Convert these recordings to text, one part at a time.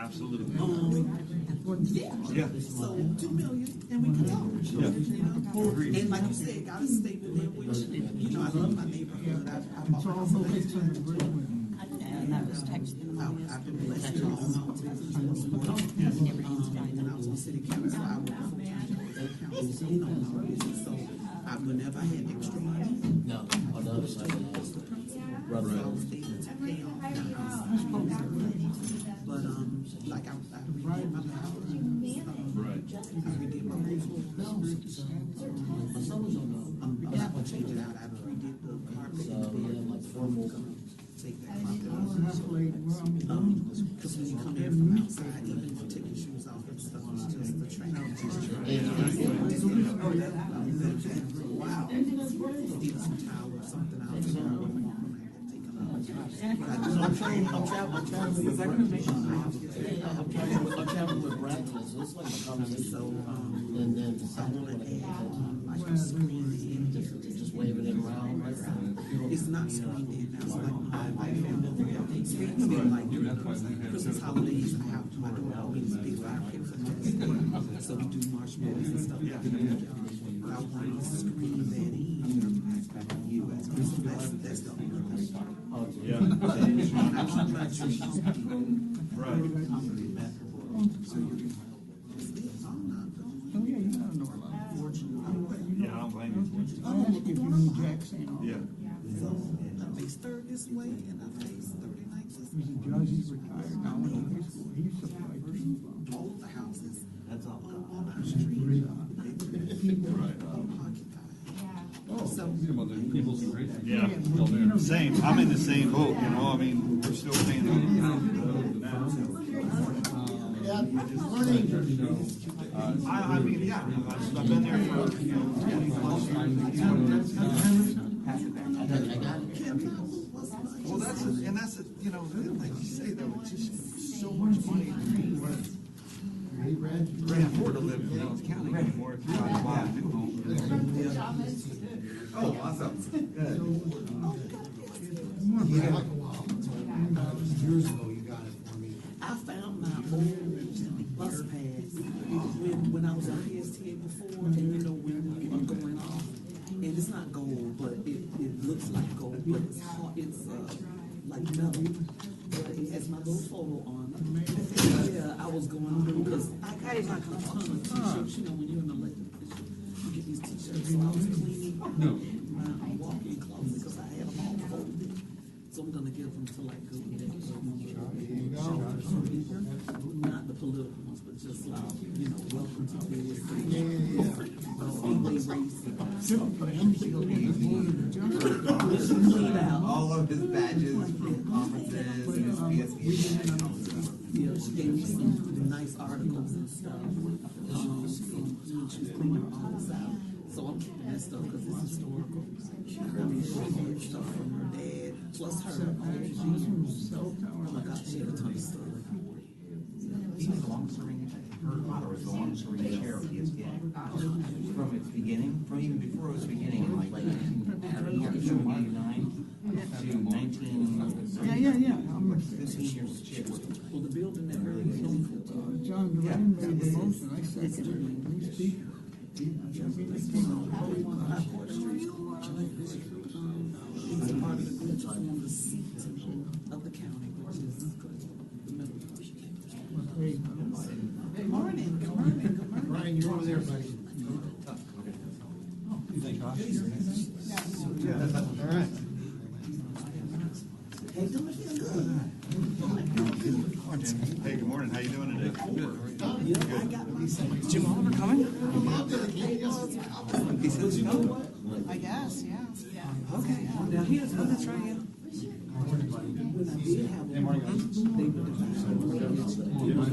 Absolutely. Yeah. So 2 million, and we can talk. Yeah. And like you said, gotta stay within which, you know, I love my neighborhood. I bought my house in And I was texting them. I've been blessed to own my own business. And I was on city council, I worked for council, you know, my business. So whenever I had extra money, No, on the other side of the house. I was able to pay off my house. But like I redid my house. Right. I redid my house. I'm not gonna change it out. I redid the carpet. Like formal. Take that carpet off. Because when you come in from outside, even if you take your shoes off and stuff, it's just the train. Wow. Need some towel or something out. I'm traveling with Brad, so it's like a conversation. So, And then I want to add like a screen in. just waving it around. It's not screened in now. It's like my family. Screened in like Christmas holidays. I do always big fire pits and so we do marshmallows and stuff. I want to screen that in. That's the only thing. Yeah. Yeah, I don't blame you. Yeah. So I face third this way and I face 39 this way. He's a judge, he's retired now in high school. He's supplied to All the houses That's all. on our street, occupied. So, Yeah. Same. I'm in the same boat, you know. I mean, we're still paying I mean, yeah. I've been there for 20 plus years. Well, that's you know, like you say though, it's just so much money. You can't afford to live in Dallas County anymore if you want to buy a new home. Oh, awesome. years ago, you got it for me. I found my old bus pass when I was on PSTA before, and you know when you are going off, and it's not gold, but it looks like gold, but it's hard, it's like metal, but it has my little photo on it. Yeah, I was going through because I got like a ton of t-shirts, you know, when you're in the elected position, you get these t-shirts, so I was cleaning my walk-in closet because I had them all folded. So I'm gonna give them to like good not the political ones, but just like, you know, welcome to the all of his badges from conferences and his PSP. Yeah, she gave me some nice articles and stuff. When she was cleaning all this out. So I'm keeping that stuff because it's historical. I mean, she had stuff from her dad, plus her. Oh my God, she had a ton of stuff. He was the longest-serving, her father was the longest-serving chair of PSPA. From its beginning, from even before it was beginning, in like 1989 to 15 years as chair. Well, the building that really John Duran made the motion, I seconded it, he's speaker. It's a part of the group on the seat of the county, which is the middle. Good morning, good morning, good morning. Brian, you're over there, buddy. All right. Hey, don't feel good. Hey, good morning. How you doing today? Good. Yeah, I got my son. Is Jim Oliver coming? He says, you know what? I guess, yeah. Okay. Now here's what that's right here. When I did have them, they were divided. So now it's like, you know, it's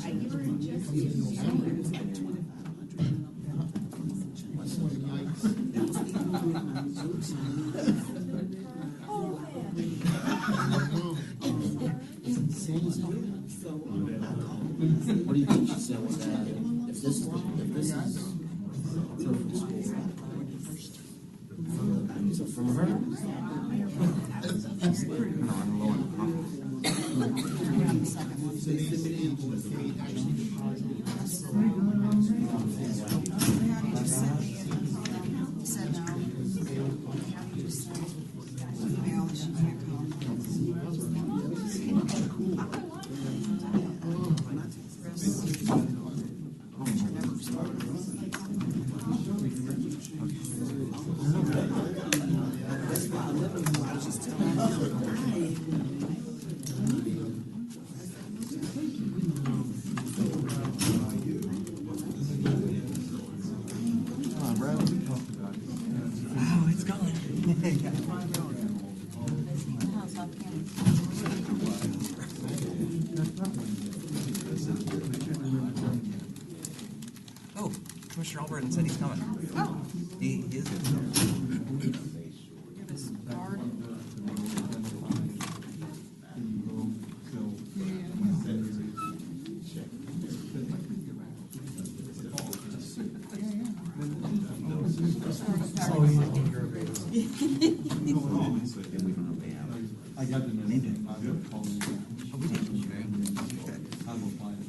like 2,500. That was even with my What do you think she said with that? If this is so from her? Kind of running low on coffee. Said no. Email, she can't come. Oh, it's going. How's that feeling? Oh, Commissioner Albertin said he's coming. Oh, He is. give us a card. I got the name. Oh, we didn't. Okay. I will find it.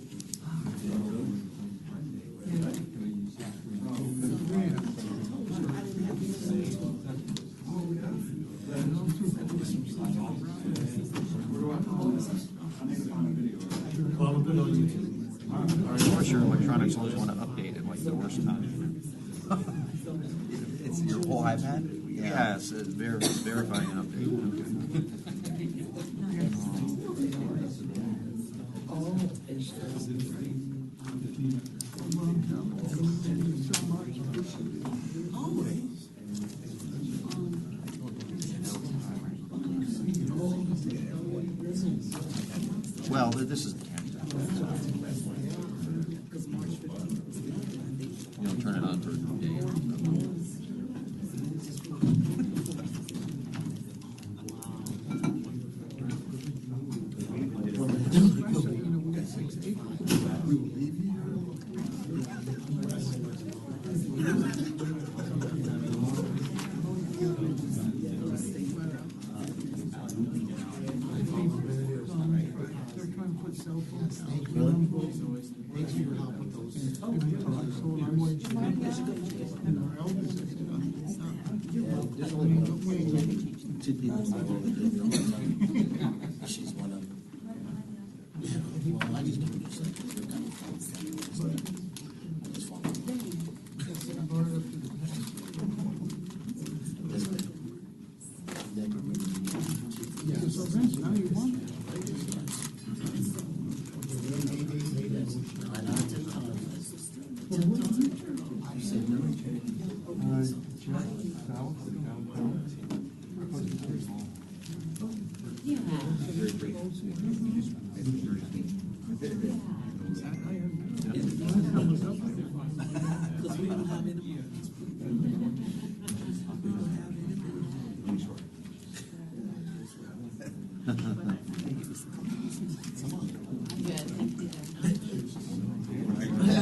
Of course, your electronics always want to update at like the worst time. It's your whole iPad? Yes, it's verifying an update. Well, this is the countdown. You don't turn it on for a day or something. They're trying to put cell phones out. Thanks for your help with those. Two people. She's one of them. Well, I just don't do something. It's Yeah, so Vince, now you want it. Because we don't have any.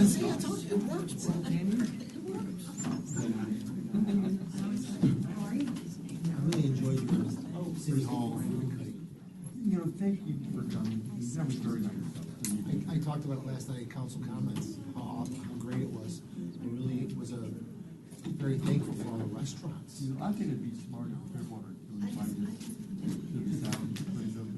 See, I told you, it works, bro. I really enjoyed your city hall. You know, thank you for coming. That was very nice. I talked about it last night at council comments, how great it was. I really was very thankful for all the restaurants. You know, I think it'd be smart if Clearwater to invite us to the town to play them.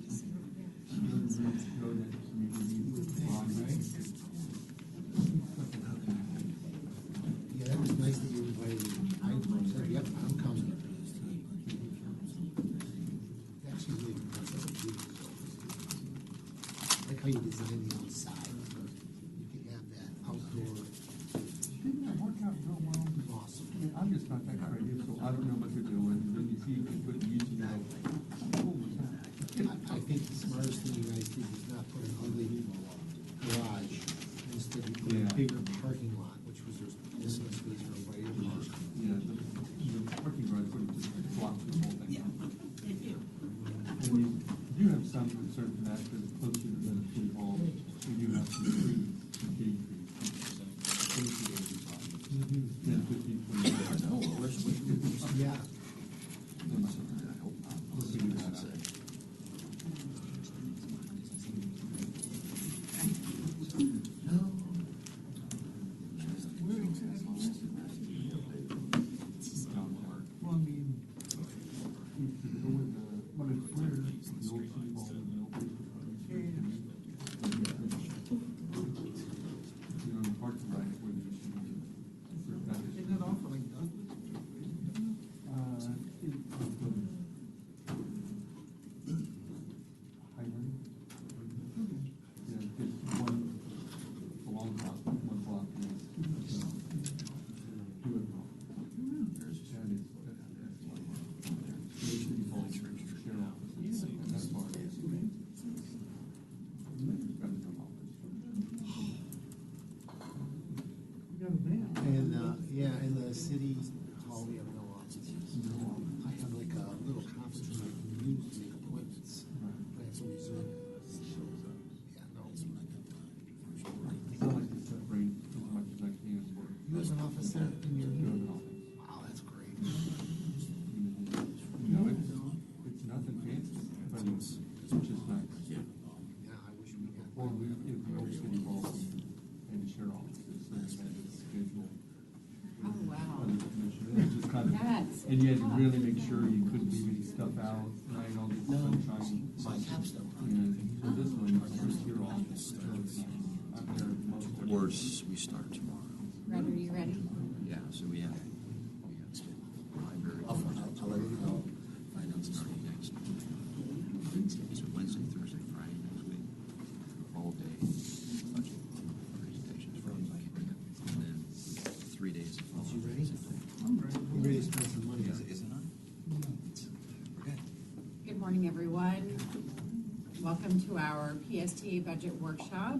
Yeah, that was nice that you invited me. I said, yep, I'm coming. Actually, really impressive. I like how you designed the outside. You can have that outdoor. Didn't that work out real well? Awesome. I mean, I'm just not that creative, so I don't know what they're doing. Then you see people put YouTube, you know, what was that? I think the smartest thing you guys did was not put an ugly garage. Instead, you put a Yeah. bigger parking lot, which was there's missing space for everybody to park. Yeah, the parking garage would have just blocked the whole thing. Yeah, they do. And you do have some certain factors closer to the city hall. You do have some trees, some shade trees. 10, 15, 20 years. Yeah. We'll figure that out. Isn't it off like Douglas? You got a van. And, yeah, in the city hall, we have no offices. I have like a little conference room I can use to make appointments. But it's only Zoom. Yeah, no. You have an office there in your Wow, that's great. It's nothing fancy, but it's just nice. Yeah, I wish we had. Or we, if the old city hall and the shared offices, so we had a schedule. Oh, wow. Other commissioners, it's just kind of, That's and you had to really make sure you couldn't leave any stuff out, right, all the sunshine. My capstone. So this one, it's your office, so it's nice. I'm there most of the. Worse, we start tomorrow. Red, are you ready? Yeah, so we have library. I'll let you know. Finance starting next week. So Wednesday, Thursday, Friday next week. All day budget presentations for everybody. And then 3 days of follow-up. You ready? I'm ready. You ready to spend some money? Is it on? We're good. Good morning, everyone. Welcome to our PSTA budget workshop.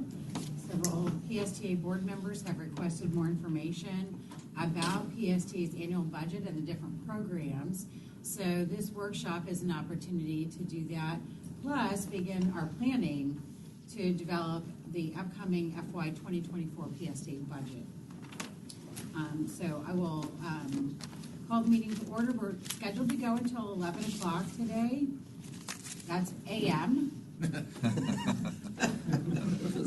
Several PSTA board members have requested more information about PSTA's annual budget and the different programs. So this workshop is an opportunity to do that, plus begin our planning to develop the upcoming FY 2024 PSTA budget. So I will call the meeting to order. We're scheduled to go until 11 o'clock today. That's a.m. Because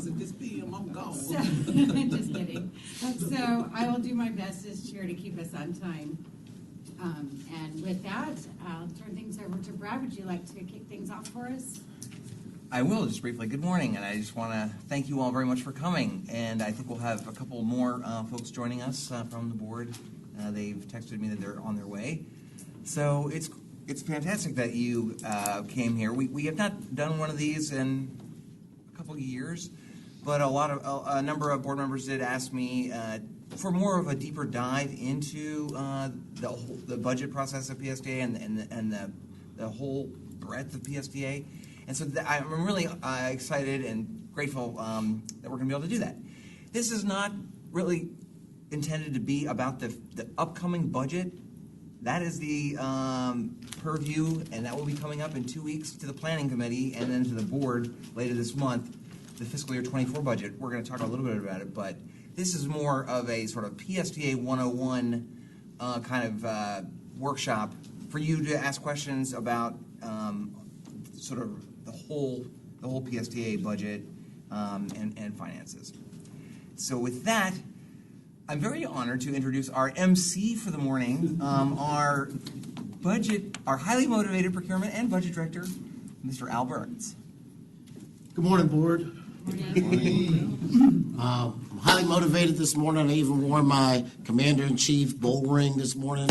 if it's PM, I'm gone. So, just kidding. So I will do my best as chair to keep us on time. And with that, I'll turn things over to Brad. Would you like to kick things off for us? I will, just briefly. Good morning, and I just want to thank you all very much for coming. And I think we'll have a couple more folks joining us from the board. They've texted me that they're on their way. So it's fantastic that you came here. We have not done one of these in a couple of years, but a number of board members did ask me for more of a deeper dive into the budget process of PSTA and the whole breadth of PSTA. And so I'm really excited and grateful that we're going to be able to do that. This is not really intended to be about the upcoming budget. That is the purview, and that will be coming up in 2 weeks to the Planning Committee and then to the board later this month, the fiscal year 24 budget. We're going to talk a little bit about it, but this is more of a sort of PSTA 101 kind of workshop for you to ask questions about sort of the whole PSTA budget and finances. So with that, I'm very honored to introduce our MC for the morning, our highly motivated procurement and budget director, Mr. Al Burns. Good morning, board. I'm highly motivated this morning. I even wore my Commander-in-Chief bull ring this morning.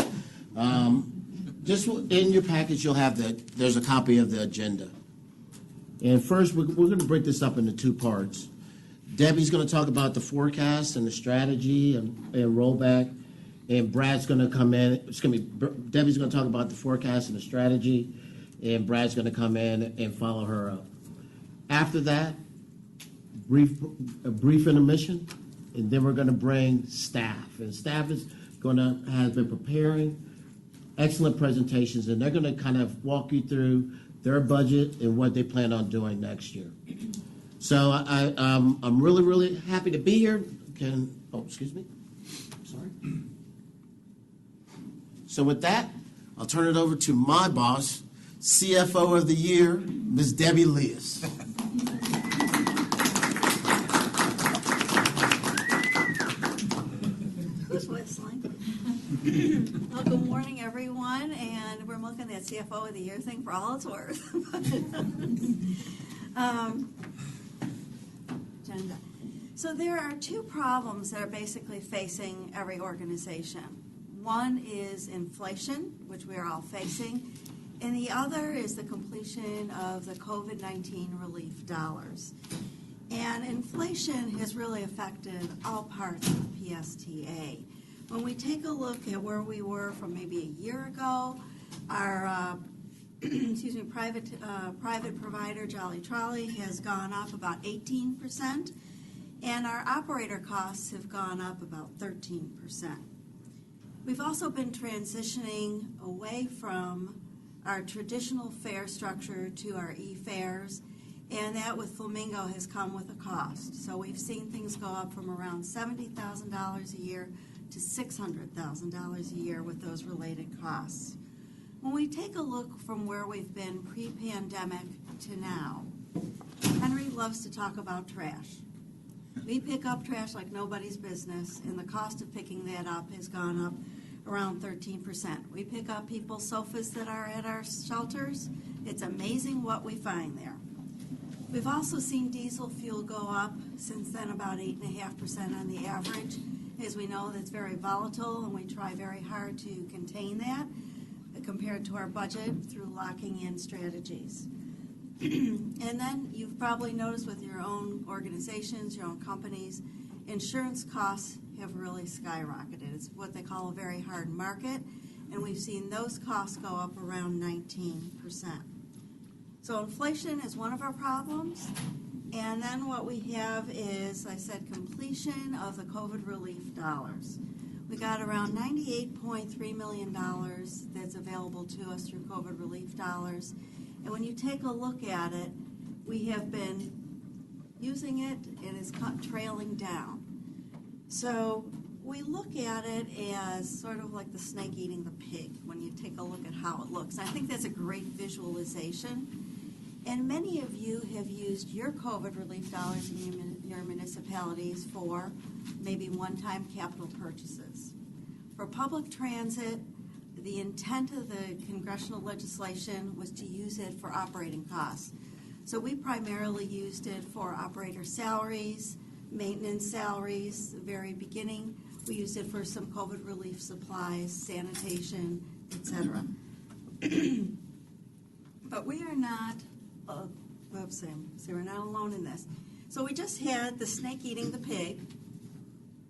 Just in your package, you'll have there's a copy of the agenda. And first, we're going to break this up into two parts. Debbie's going to talk about the forecast and the strategy and rollback, and Brad's going to come in. Debbie's going to talk about the forecast and the strategy, and Brad's going to come in and follow her up. After that, a brief intermission, and then we're going to bring staff, and staff has been preparing excellent presentations, and they're going to kind of walk you through their budget and what they plan on doing next year. So I'm really, really happy to be here. Excuse me. Sorry. So with that, I'll turn it over to my boss, CFO of the year, Ms. Debbie Leas. That's what it's like. I'll go Good morning, everyone, and we're milking that CFO of the Year thing for all it's worth. Agenda. So there are two problems that are basically facing every organization. One is inflation, which we are all facing, and the other is the completion of the COVID-19 relief dollars. And inflation has really affected all parts of the PSTA. When we take a look at where we were from maybe a year ago, our private provider, Jolly Trolley, has gone up about 18%, and our operator costs have gone up about 13%. We've also been transitioning away from our traditional fare structure to our e-fares, and that with Flamingo has come with a cost. So we've seen things go up from around $70,000 a year to $600,000 a year with those related costs. When we take a look from where we've been pre-pandemic to now, Henry loves to talk about trash. We pick up trash like nobody's business, and the cost of picking that up has gone up around 13%. We pick up people's sofas that are at our shelters. It's amazing what we find there. We've also seen diesel fuel go up since then about 8.5% on the average. As we know, that's very volatile, and we try very hard to contain that compared to our budget through locking in strategies. And then you've probably noticed with your own organizations, your own companies, insurance costs have really skyrocketed. It's what they call a very hard market, and we've seen those costs go up around 19%. So inflation is one of our problems. And then what we have is, I said, completion of the COVID relief dollars. We got around $98.3 million that's available to us through COVID relief dollars. And when you take a look at it, we have been using it and it's trailing down. So we look at it as sort of like the snake eating the pig when you take a look at how it looks. I think that's a great visualization. And many of you have used your COVID relief dollars in your municipalities for maybe one-time capital purchases. For public transit, the intent of the congressional legislation was to use it for operating costs. So we primarily used it for operator salaries, maintenance salaries, the very beginning. We used it for some COVID relief supplies, sanitation, etc. But we are not we're not alone in this. So we just had the snake eating the pig.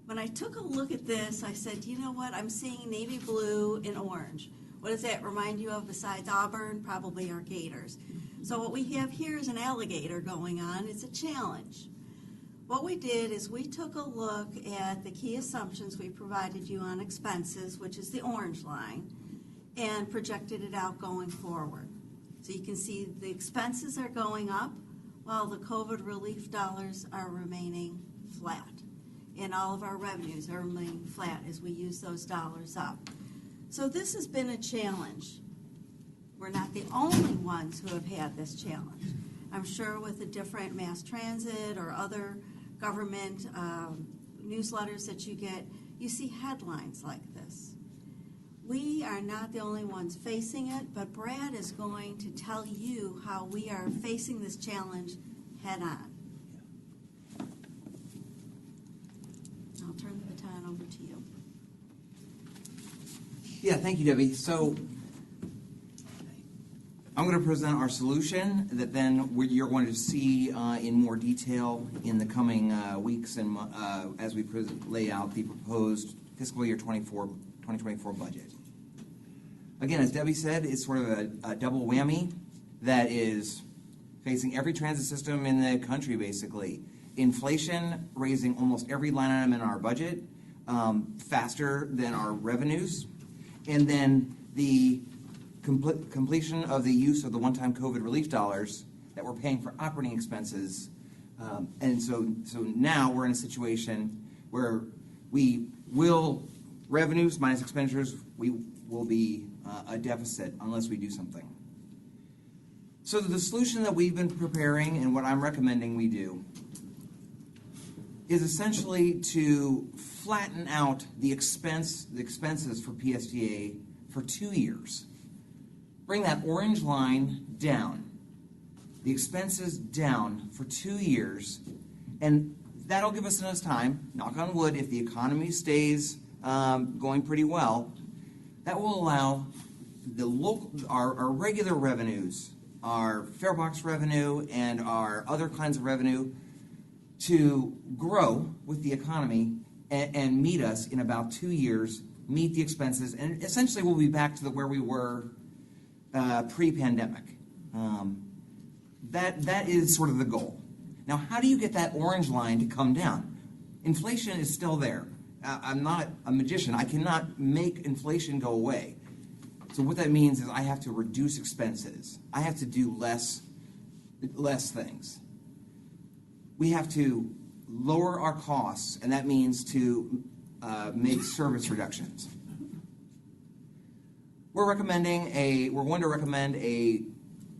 When I took a look at this, I said, you know what? I'm seeing navy blue and orange. What does that remind you of besides Auburn? Probably our gators. So what we have here is an alligator going on. It's a challenge. What we did is we took a look at the key assumptions we provided you on expenses, which is the orange line, and projected it out going forward. So you can see the expenses are going up while the COVID relief dollars are remaining flat. And all of our revenues are remaining flat as we use those dollars up. So this has been a challenge. We're not the only ones who have had this challenge. I'm sure with the different mass transit or other government newsletters that you get, you see headlines like this. We are not the only ones facing it, but Brad is going to tell you how we are facing this challenge head on. I'll turn the baton over to you. Yeah, thank you, Debbie. So I'm going to present our solution that then you're going to see in more detail in the coming weeks and as we lay out the proposed fiscal year 2024 budget. Again, as Debbie said, it's sort of a double whammy that is facing every transit system in the country, basically. Inflation raising almost every line item in our budget faster than our revenues, and then the completion of the use of the one-time COVID relief dollars that we're paying for operating expenses. And so now we're in a situation where revenues minus expenditures, we will be a deficit unless we do something. So the solution that we've been preparing and what I'm recommending we do is essentially to flatten out the expenses for PSTA for 2 years. Bring that orange line down, the expenses down for 2 years, and that'll give us enough time, knock on wood, if the economy stays going pretty well, that will allow our regular revenues, our fare box revenue and our other kinds of revenue to grow with the economy and meet us in about 2 years, meet the expenses, and essentially we'll be back to where we were pre-pandemic. That is sort of the goal. Now, how do you get that orange line to come down? Inflation is still there. I'm not a magician. I cannot make inflation go away. So what that means is I have to reduce expenses. I have to do less things. We have to lower our costs, and that means to make service reductions. We're going to recommend a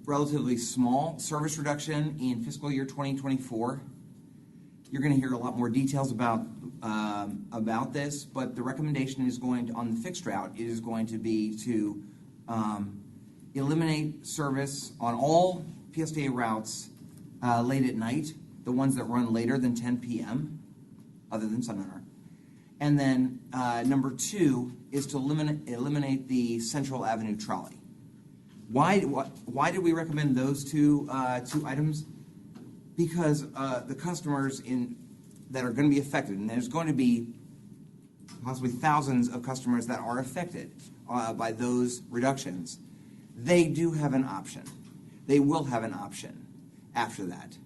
relatively small service reduction in fiscal year 2024. You're going to hear a lot more details about this, but the recommendation is going to, on the fixed route, is going to be to eliminate service on all PSTA routes late at night, the ones that run later than 10 p.m., other than Sunrunner. And then number 2 is to eliminate the Central Avenue trolley. Why did we recommend those two items? Because the customers that are going to be affected, and there's going to be possibly thousands of customers that are affected by those reductions, they do have an option. They will have an option after that.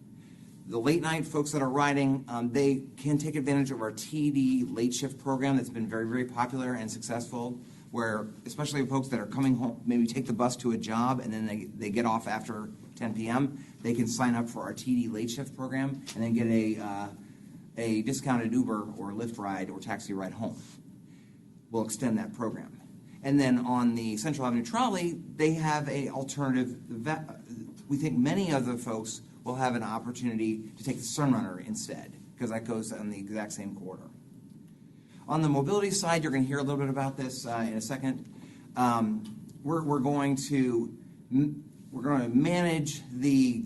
The late night folks that are riding, they can take advantage of our TD late shift program that's been very, very popular and successful, where especially folks that are coming home, maybe take the bus to a job and then they get off after 10 p.m., they can sign up for our TD late shift program and then get a discounted Uber or Lyft ride or taxi ride home. We'll extend that program. And then on the Central Avenue trolley, they have an alternative. We think many of the folks will have an opportunity to take the Sunrunner instead, because that goes on the exact same corridor. On the mobility side, you're going to hear a little bit about this in a second. We're going to manage the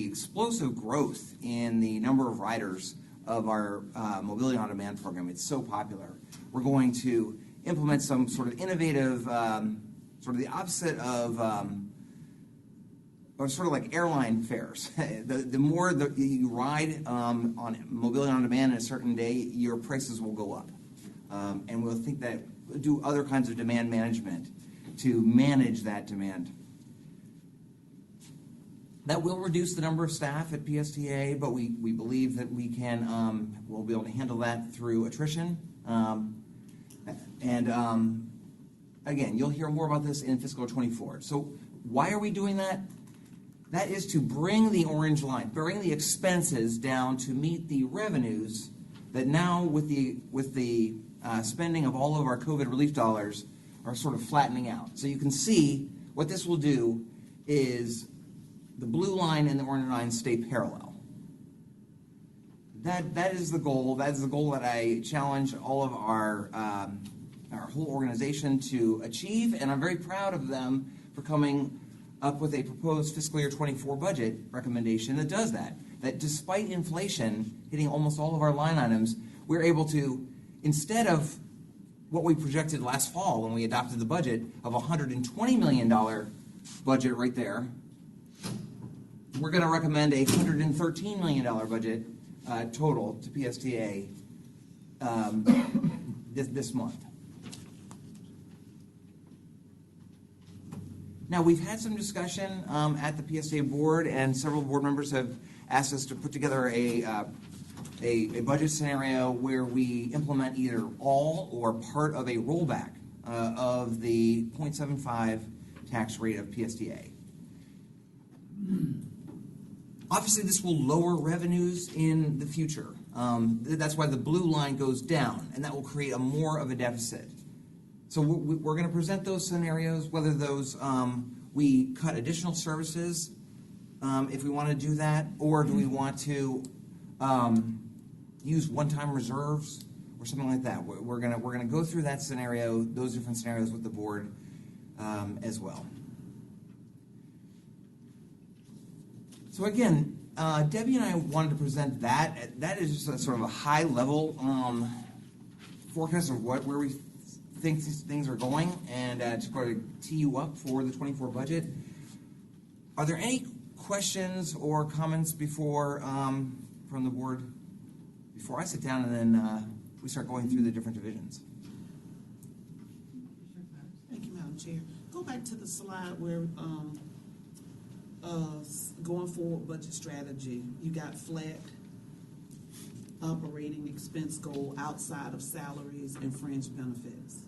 explosive growth in the number of riders of our Mobility on Demand program. It's so popular. We're going to implement some sort of innovative, sort of the opposite of, or sort of like airline fares. The more you ride on Mobility on Demand in a certain day, your prices will go up. And we'll do other kinds of demand management to manage that demand. That will reduce the number of staff at PSTA, but we believe that we'll be able to handle that through attrition. Again, you'll hear more about this in fiscal 24. So why are we doing that? That is to bring the orange line, bring the expenses down to meet the revenues that now with the spending of all of our COVID relief dollars are sort of flattening out. So you can see what this will do is the blue line and the orange line stay parallel. That is the goal. That is the goal that I challenge all of our whole organization to achieve, and I'm very proud of them for coming up with a proposed fiscal year 24 budget recommendation that does that. That despite inflation hitting almost all of our line items, we're able to, instead of what we projected last fall when we adopted the budget of a $120 million budget right there, we're going to recommend a $113 million budget total to PSTA this month. Now, we've had some discussion at the PSTA board, and several board members have asked us to put together a budget scenario where we implement either all or part of a rollback of the 0.75 tax rate of PSTA. Obviously, this will lower revenues in the future. That's why the blue line goes down, and that will create more of a deficit. So we're going to present those scenarios, whether those we cut additional services if we want to do that, or do we want to use one-time reserves or something like that. We're going to go through that scenario, those different scenarios with the board, as well. So again, Debbie and I wanted to present that. That is just a sort of a high-level forecast of where we think these things are going, and to sort of tee you up for the 24 budget. Are there any questions or comments before from the board before I sit down and then we start going through the different divisions? Thank you, Madam Chair. Go back to the slide where going forward budget strategy, you got flat operating expense goal outside of salaries and fringe benefits.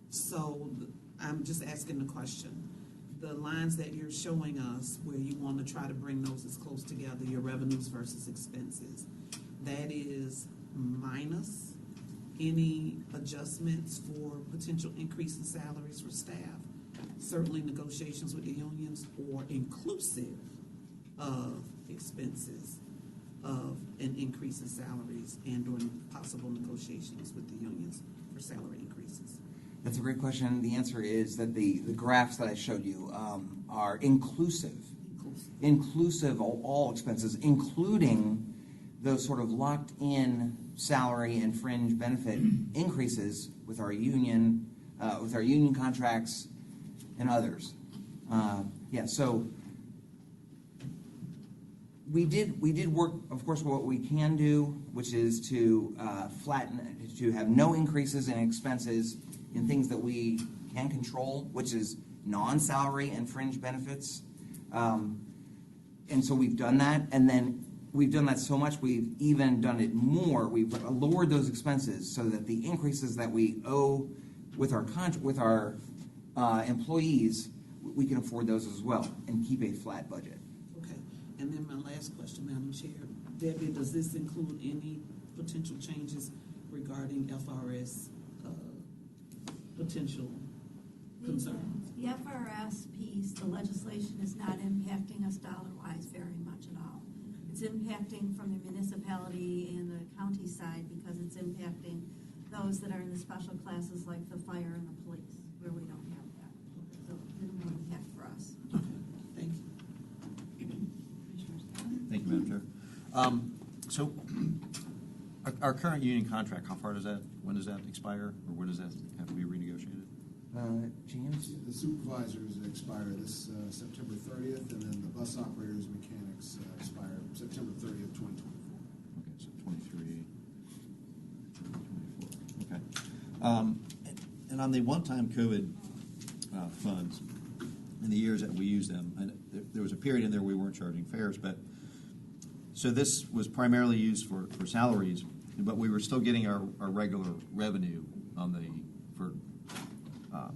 So I'm just asking the question. The lines that you're showing us where you want to try to bring those as close together, your revenues versus expenses, that is minus any adjustments for potential increase in salaries for staff, certainly negotiations with the unions, or inclusive of expenses of an increase in salaries and or possible negotiations with the unions for salary increases? That's a great question. The answer is that the graphs that I showed you are inclusive of all expenses, including those sort of locked-in salary and fringe benefit increases with our union contracts and others. So we did work, of course, what we can do, which is to flatten, to have no increases in expenses in things that we can control, which is non-salary and fringe benefits. And so we've done that, and then we've done that so much, we've even done it more. We've lowered those expenses so that the increases that we owe with our employees, we can afford those as well and keep a flat budget. Okay. And then my last question, Madam Chair. Debbie, does this include any potential changes regarding FRS potential concerns? The FRS piece, the legislation is not impacting us dollar-wise very much at all. It's impacting from the municipality and the county side because it's impacting those that are in the special classes like the fire and the police, where we don't have that. So minimal impact for us. Thank you. Thank you, Madam Chair. So our current union contract, how far does that, when does that expire, or when does that have to be renegotiated? James? The supervisors expire this September 30th, and then the bus operators, mechanics expire September 30th, 2024. Okay, so 23, 24. Okay. And on the one-time COVID funds, in the years that we used them, and there was a period in there we weren't charging fares, but so this was primarily used for salaries, but we were still getting our regular revenue on the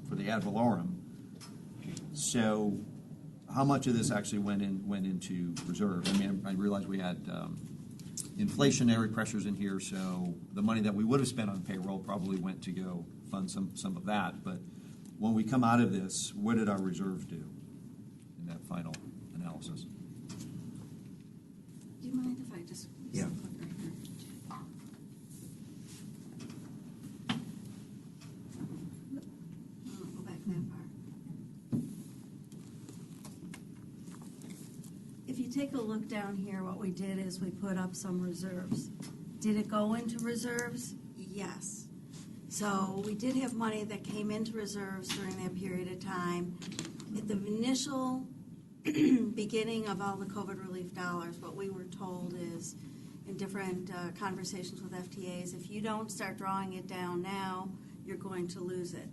for the ad valorem. So how much of this actually went into reserve? I mean, I realize we had inflationary pressures in here, so the money that we would have spent on payroll probably went to go fund some of that. But when we come out of this, what did our reserves do in that final analysis? Do you mind if I just... Yeah. Go back that far. If you take a look down here, what we did is we put up some reserves. Did it go into reserves? Yes. So we did have money that came into reserves during that period of time. At the initial beginning of all the COVID relief dollars, what we were told is, in different conversations with FTAs, if you don't start drawing it down now, you're going to lose it.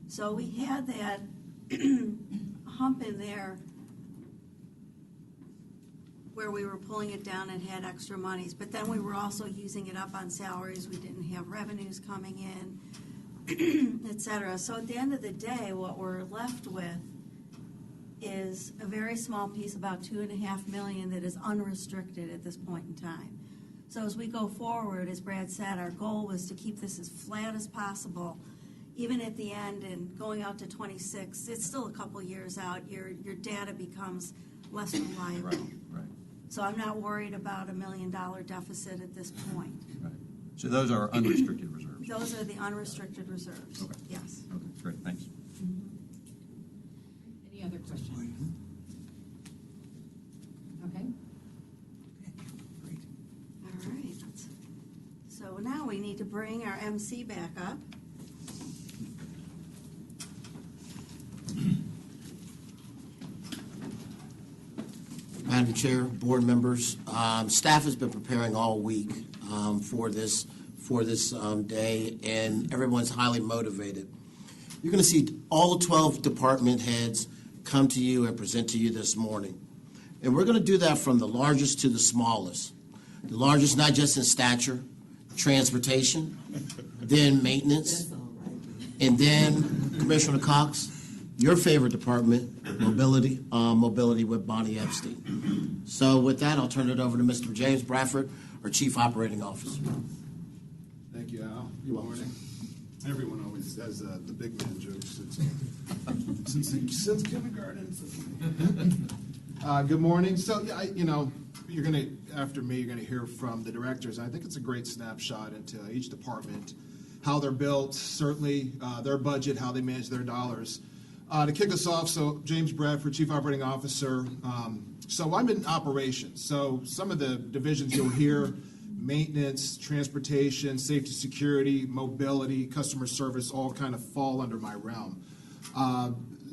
So we had that hump in there where we were pulling it down and had extra monies, but then we were also using it up on salaries. We didn't have revenues coming in, et cetera. So at the end of the day, what we're left with is a very small piece, about $2.5 million, that is unrestricted at this point in time. So as we go forward, as Brad said, our goal was to keep this as flat as possible. Even at the end and going out to 26, it's still a couple years out, your data becomes less reliable. Right. So I'm not worried about $1 million deficit at this point. Right. So those are unrestricted reserves. Those are the unrestricted reserves. Okay. Yes. Okay, great, thanks. need to bring our MC back up. Madam Chair, board members, staff has been preparing all week for this day, and everyone's highly motivated. You're going to see all 12 department heads come to you and present to you this morning. And we're going to do that from the largest to the smallest. The largest not just in stature, transportation, then maintenance, That's all right. and then Commissioner Cox, your favorite department, mobility with Bonnie Epstein. So with that, I'll turn it over to Mr. James Bradford, our Chief Operating Officer. Thank you, Al. Good morning. Everyone always has the big man jokes since kindergarten. Good morning. So, you're going to, after me, you're going to hear from the directors. I think it's a great snapshot into each department, how they're built, certainly their budget, how they manage their dollars. To kick us off, so James Bradford, Chief Operating Officer. So I'm in operations. So some of the divisions you'll hear, maintenance, transportation, safety, security, mobility, customer service, all kind of fall under my realm.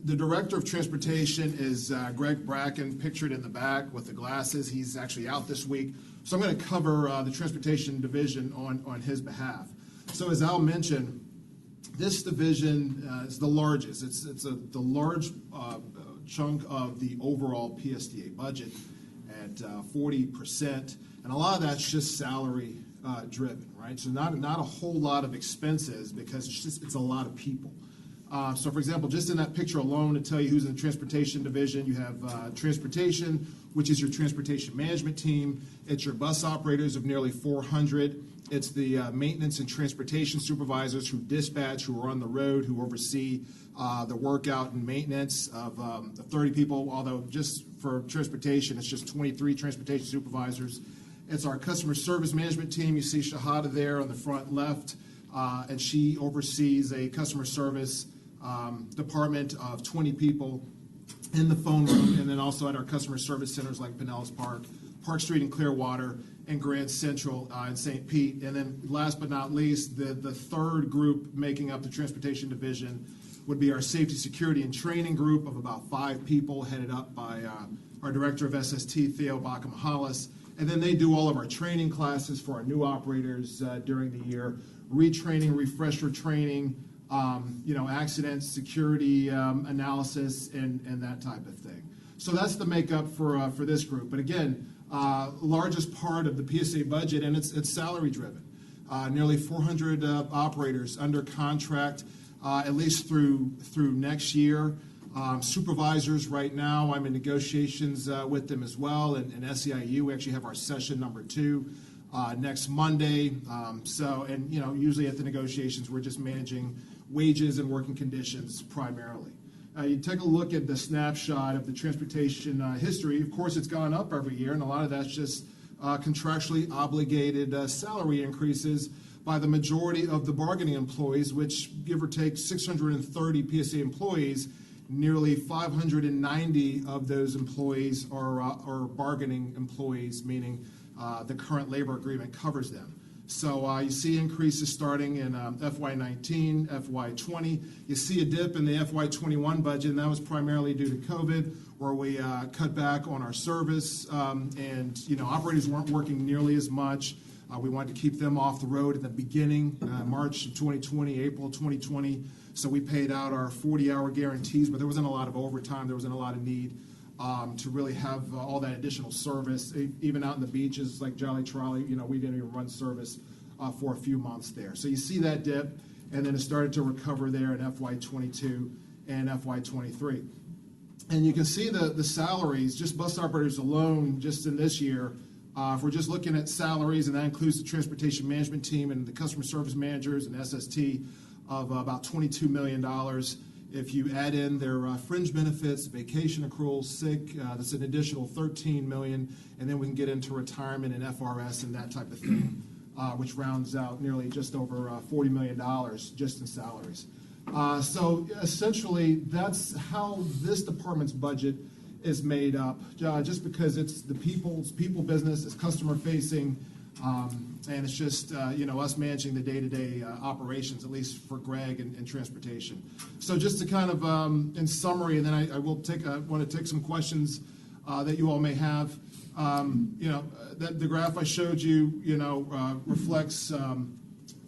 The Director of Transportation is Greg Bracken, pictured in the back with the glasses. He's actually out this week. So I'm going to cover the Transportation Division on his behalf. So as Al mentioned, this division is the largest. It's the large chunk of the overall PSTA budget at 40%, and a lot of that's just salary driven, right? So not a whole lot of expenses because it's a lot of people. So for example, just in that picture alone, to tell you who's in the Transportation Division, you have Transportation, which is your transportation management team. It's your bus operators of nearly 400. It's the maintenance and transportation supervisors who dispatch, who are on the road, who oversee the workout and maintenance of 30 people, although just for transportation, it's just 23 transportation supervisors. It's our customer service management team. You see Shahada there on the front left, and she oversees a customer service department of 20 people in the phone room, and then also at our customer service centers like Pinellas Park, Park Street in Clearwater, and Grand Central in St. Pete. And then last but not least, the third group making up the Transportation Division would be our Safety, Security, and Training group of about 5 people, headed up by our Director of SST, Theo Bacamahalis. And then they do all of our training classes for our new operators during the year, retraining, refresher training, accidents, security analysis, and that type of thing. So that's the makeup for this group. But again, largest part of the PSA budget, and it's salary driven. Nearly 400 operators under contract, at least through next year. Supervisors right now, I'm in negotiations with them as well, and SEIU. We actually have our session number 2 next Monday. Usually at the negotiations, we're just managing wages and working conditions primarily. You take a look at the snapshot of the transportation history. Of course, it's gone up every year, and a lot of that's just contractually obligated salary increases by the majority of the bargaining employees, which, give or take 630 PSA employees, nearly 590 of those employees are bargaining employees, meaning the current labor agreement covers them. So you see increases starting in FY19, FY20. You see a dip in the FY21 budget, and that was primarily due to COVID, where we cut back on our service, and operators weren't working nearly as much. We wanted to keep them off the road in the beginning, March of 2020, April 2020. So we paid out our 40-hour guarantees, but there wasn't a lot of overtime. There wasn't a lot of need to really have all that additional service. Even out in the beaches like Jolly Trolley, we didn't even run service for a few months there. So you see that dip, and then it started to recover there in FY22 and FY23. And you can see the salaries, just bus operators alone, just in this year, if we're just looking at salaries, and that includes the transportation management team and the customer service managers and SST, of about $22 million. If you add in their fringe benefits, vacation accruals, sick, that's an additional $13 million, and then we can get into retirement and FRS and that type of thing, which rounds out nearly just over $40 million just in salaries. So essentially, that's how this department's budget is made up. Just because it's the people business, it's customer facing, And it's just, us managing the day-to-day operations, at least for Greg and transportation. So just to kind of, in summary, and then I will want to take some questions that you all may have. The graph I showed you, reflects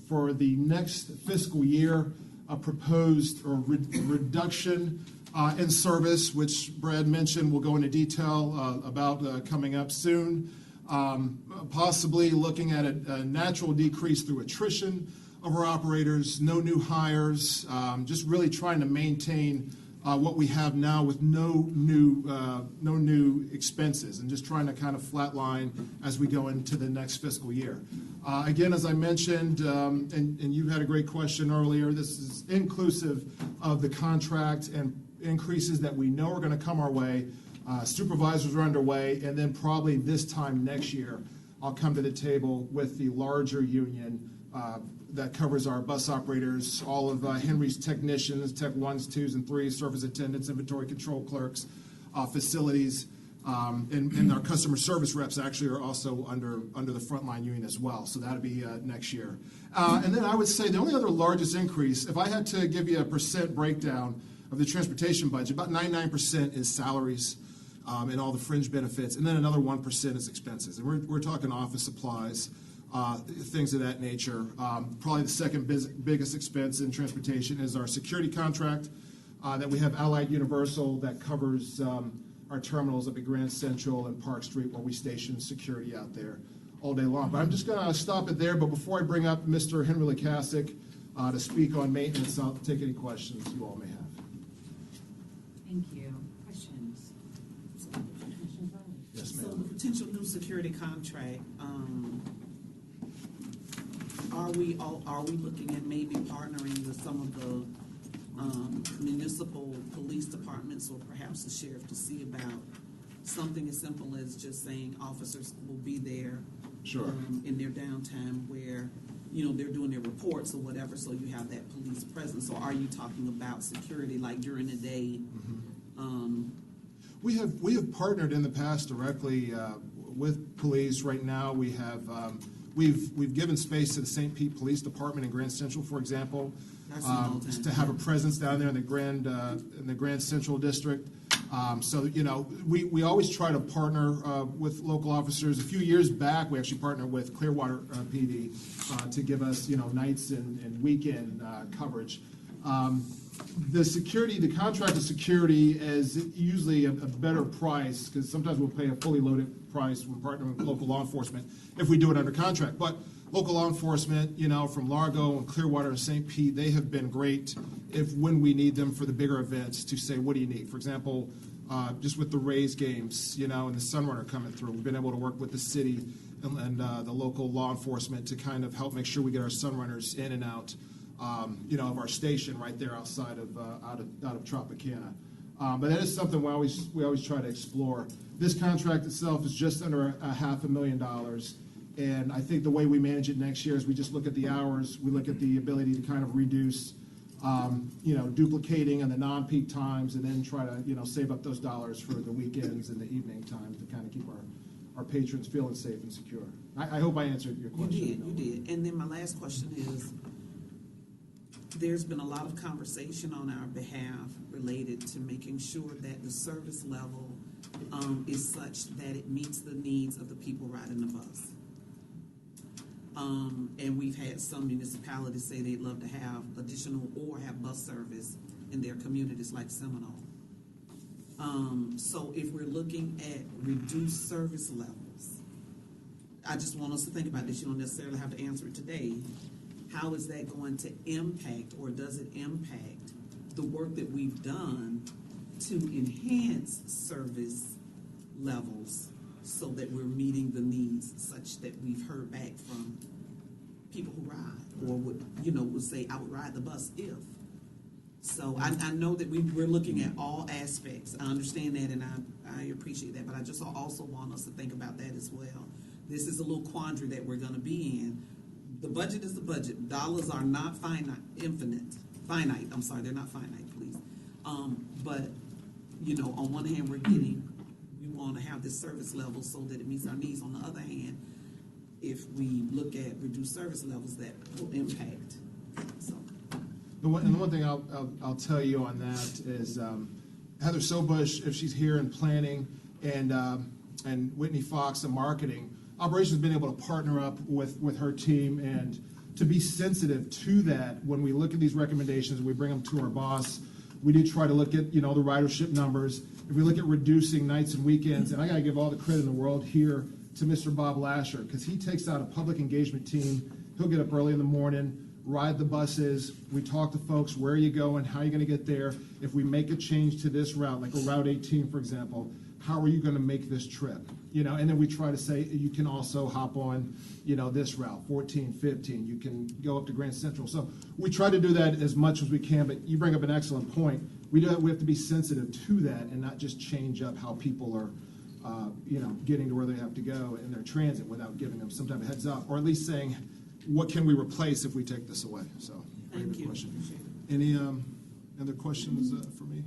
for the next fiscal year a proposed or reduction in service, which Brad mentioned. We'll go into detail about coming up soon. Possibly looking at a natural decrease through attrition of our operators, no new hires, just really trying to maintain what we have now with no new expenses, and just trying to kind of flatline as we go into the next fiscal year. Again, as I mentioned, and you had a great question earlier, this is inclusive of the contract and increases that we know are going to come our way. Supervisors are underway, and then probably this time next year, I'll come to the table with the larger union that covers our bus operators, all of Henry's technicians, Tech 1s, 2s, and 3s, service attendants, inventory control clerks, facilities, and our customer service reps actually are also under the frontline union as well. So that'll be next year. And then I would say the only other largest increase, if I had to give you a percent breakdown of the transportation budget, about 99% is salaries and all the fringe benefits, and then another 1% is expenses. And we're talking office supplies, things of that nature. Probably the second biggest expense in transportation is our security contract that we have Allied Universal that covers our terminals up at Grand Central and Park Street, where we station security out there all day long. But I'm just going to stop it there. But before I bring up Mr. Henry Lukasik to speak on maintenance, I'll take any questions you all may have. Thank you. Questions? Yes, So ma'am. the potential new security contract, are we looking at maybe partnering with some of the municipal police departments or perhaps the sheriff to see about something as simple as just saying officers will be there Sure. in their downtime where they're doing their reports or whatever, so you have that police presence? So are you talking about security like during the day? We have partnered in the past directly with police. Right now, we have we've given space to the St. Pete Police Department in Grand Central, for example, to have a presence down there in the Grand Central District. So we always try to partner with local officers. A few years back, we actually partnered with Clearwater PD to give us nights and weekend coverage. The contracted security is usually a better price, because sometimes we'll pay a fully loaded price when partnering with local law enforcement if we do it under contract. But local law enforcement, from Largo and Clearwater and St. Pete, they have been great when we need them for the bigger events to say, what do you need? For example, just with the Rays games, and the Sunrunner coming through, we've been able to work with the city and the local law enforcement to kind of help make sure we get our Sunrunners in and out of our station right there outside of out of Tropicana. But that is something we always try to explore. This contract itself is just under $500,000, and I think the way we manage it next year is we just look at the hours, we look at the ability to kind of reduce, duplicating in the non-peak times, and then try to save up those dollars for the weekends and the evening times to kind of keep our patrons feeling safe and secure. I hope I answered your question. You did. And then my last question is, there's been a lot of conversation on our behalf related to making sure that the service level is such that it meets the needs of the people riding the bus. And we've had some municipalities say they'd love to have additional or have bus service in their communities like Seminole. So if we're looking at reduced service levels, I just want us to think about this. You don't necessarily have to answer it today. How is that going to impact, or does it impact, the work that we've done to enhance service levels so that we're meeting the needs such that we've heard back from people who ride, or would say, I would ride the bus if. So I know that we're looking at all aspects. I understand that, and I appreciate that, but I just also want us to think about that as well. This is a little quandary that we're going to be in. The budget is the budget. Dollars are not finite. I'm sorry, they're not finite, please. But on one hand, we want to have this service level so that it meets our needs. On the other hand, if we look at reduced service levels, that will impact. So, The one thing I'll tell you on that is Heather Sobush, if she's here in planning, and Whitney Fox in marketing, operations has been able to partner up with her team and to be sensitive to that when we look at these recommendations, we bring them to our boss. We do try to look at, the ridership numbers. If we look at reducing nights and weekends, and I got to give all the credit in the world here to Mr. Bob Lasher, because he takes out a public engagement team. He'll get up early in the morning, ride the buses. We talk to folks, where are you going? How are you going to get there? If we make a change to this route, like a Route 18, for example, how are you going to make this trip? And then we try to say, you can also hop on, this route, 14, 15. You can go up to Grand Central. So we try to do that as much as we can, but you bring up an excellent point. We have to be sensitive to that and not just change up how people are, getting to where they have to go in their transit without giving them some type of heads up, or at least saying, what can we replace if we take this away? So, very good question. Any other questions for me?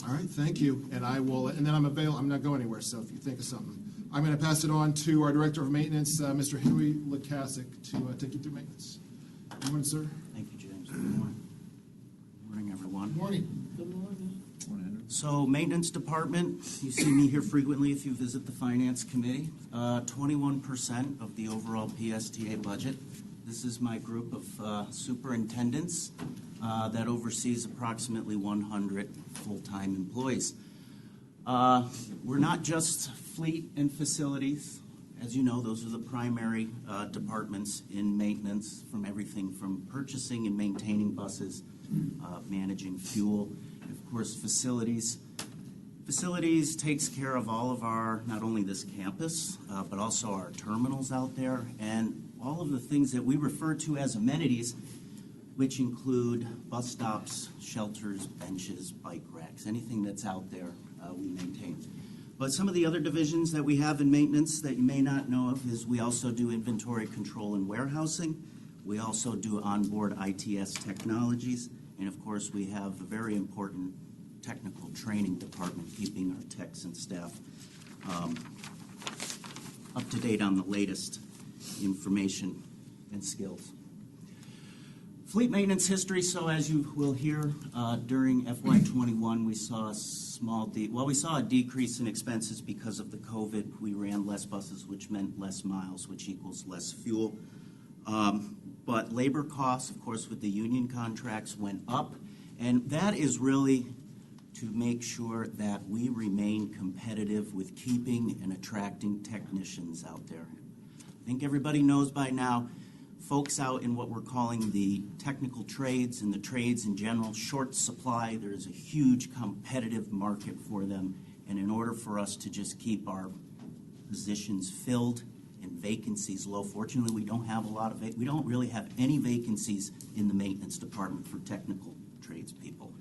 All right, thank you. And I will, and then I'm available. I'm not going anywhere. So if you think of something, I'm going to pass it on to our Director of Maintenance, Mr. Henry Lukasik, to take you through maintenance. Good morning, sir. Thank you, James. Good morning. Good morning, everyone. Good morning. good morning. So, maintenance department, you see me here frequently if you visit the finance committee. 21% of the overall PSTA budget. This is my group of superintendents that oversees approximately 100 full-time employees. We're not just fleet and facilities. As you know, those are the primary departments in maintenance, from everything from purchasing and maintaining buses, managing fuel, and of course facilities. Facilities takes care of all of our, not only this campus, but also our terminals out there, and all of the things that we refer to as amenities, which include bus stops, shelters, benches, bike racks, anything that's out there we maintain. But some of the other divisions that we have in maintenance that you may not know of is we also do inventory control and warehousing. We also do onboard ITS technologies. And of course, we have a very important technical training department, keeping our techs and staff up to date on the latest information and skills. Fleet maintenance history. So as you will hear, during FY21, we saw we saw a decrease in expenses because of the COVID. We ran less buses, which meant less miles, which equals less fuel. But labor costs, of course, with the union contracts went up, and that is really to make sure that we remain competitive with keeping and attracting technicians out there. I think everybody knows by now, folks out in what we're calling the technical trades and the trades in general, short supply. There is a huge competitive market for them, and in order for us to just keep our positions filled and vacancies low, fortunately we don't have we don't really have any vacancies in the maintenance department for technical tradespeople.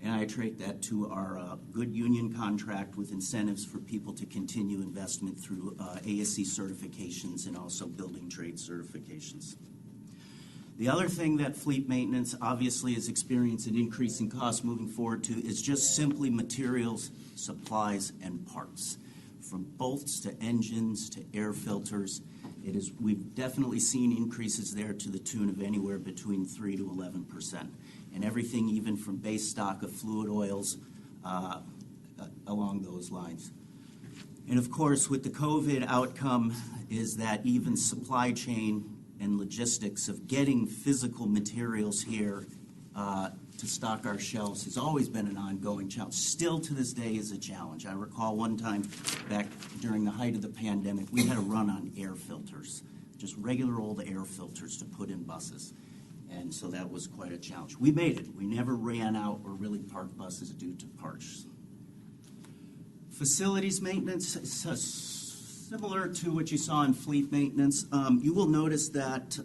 And I attribute that to our good union contract with incentives for people to continue investment through ASC certifications and also building trade certifications. The other thing that fleet maintenance obviously is experiencing an increase in cost moving forward to is just simply materials, supplies, and parts. From bolts to engines to air filters, we've definitely seen increases there to the tune of anywhere between 3 to 11%. And everything even from base stock of fluid oils along those lines. And of course, with the COVID outcome is that even supply chain and logistics of getting physical materials here to stock our shelves has always been an ongoing challenge. Still to this day is a challenge. I recall one time back during the height of the pandemic, we had a run on air filters, just regular old air filters to put in buses. And so that was quite a challenge. We made it. We never ran out or really parked buses due to parts. Facilities maintenance, similar to what you saw in fleet maintenance. You will notice that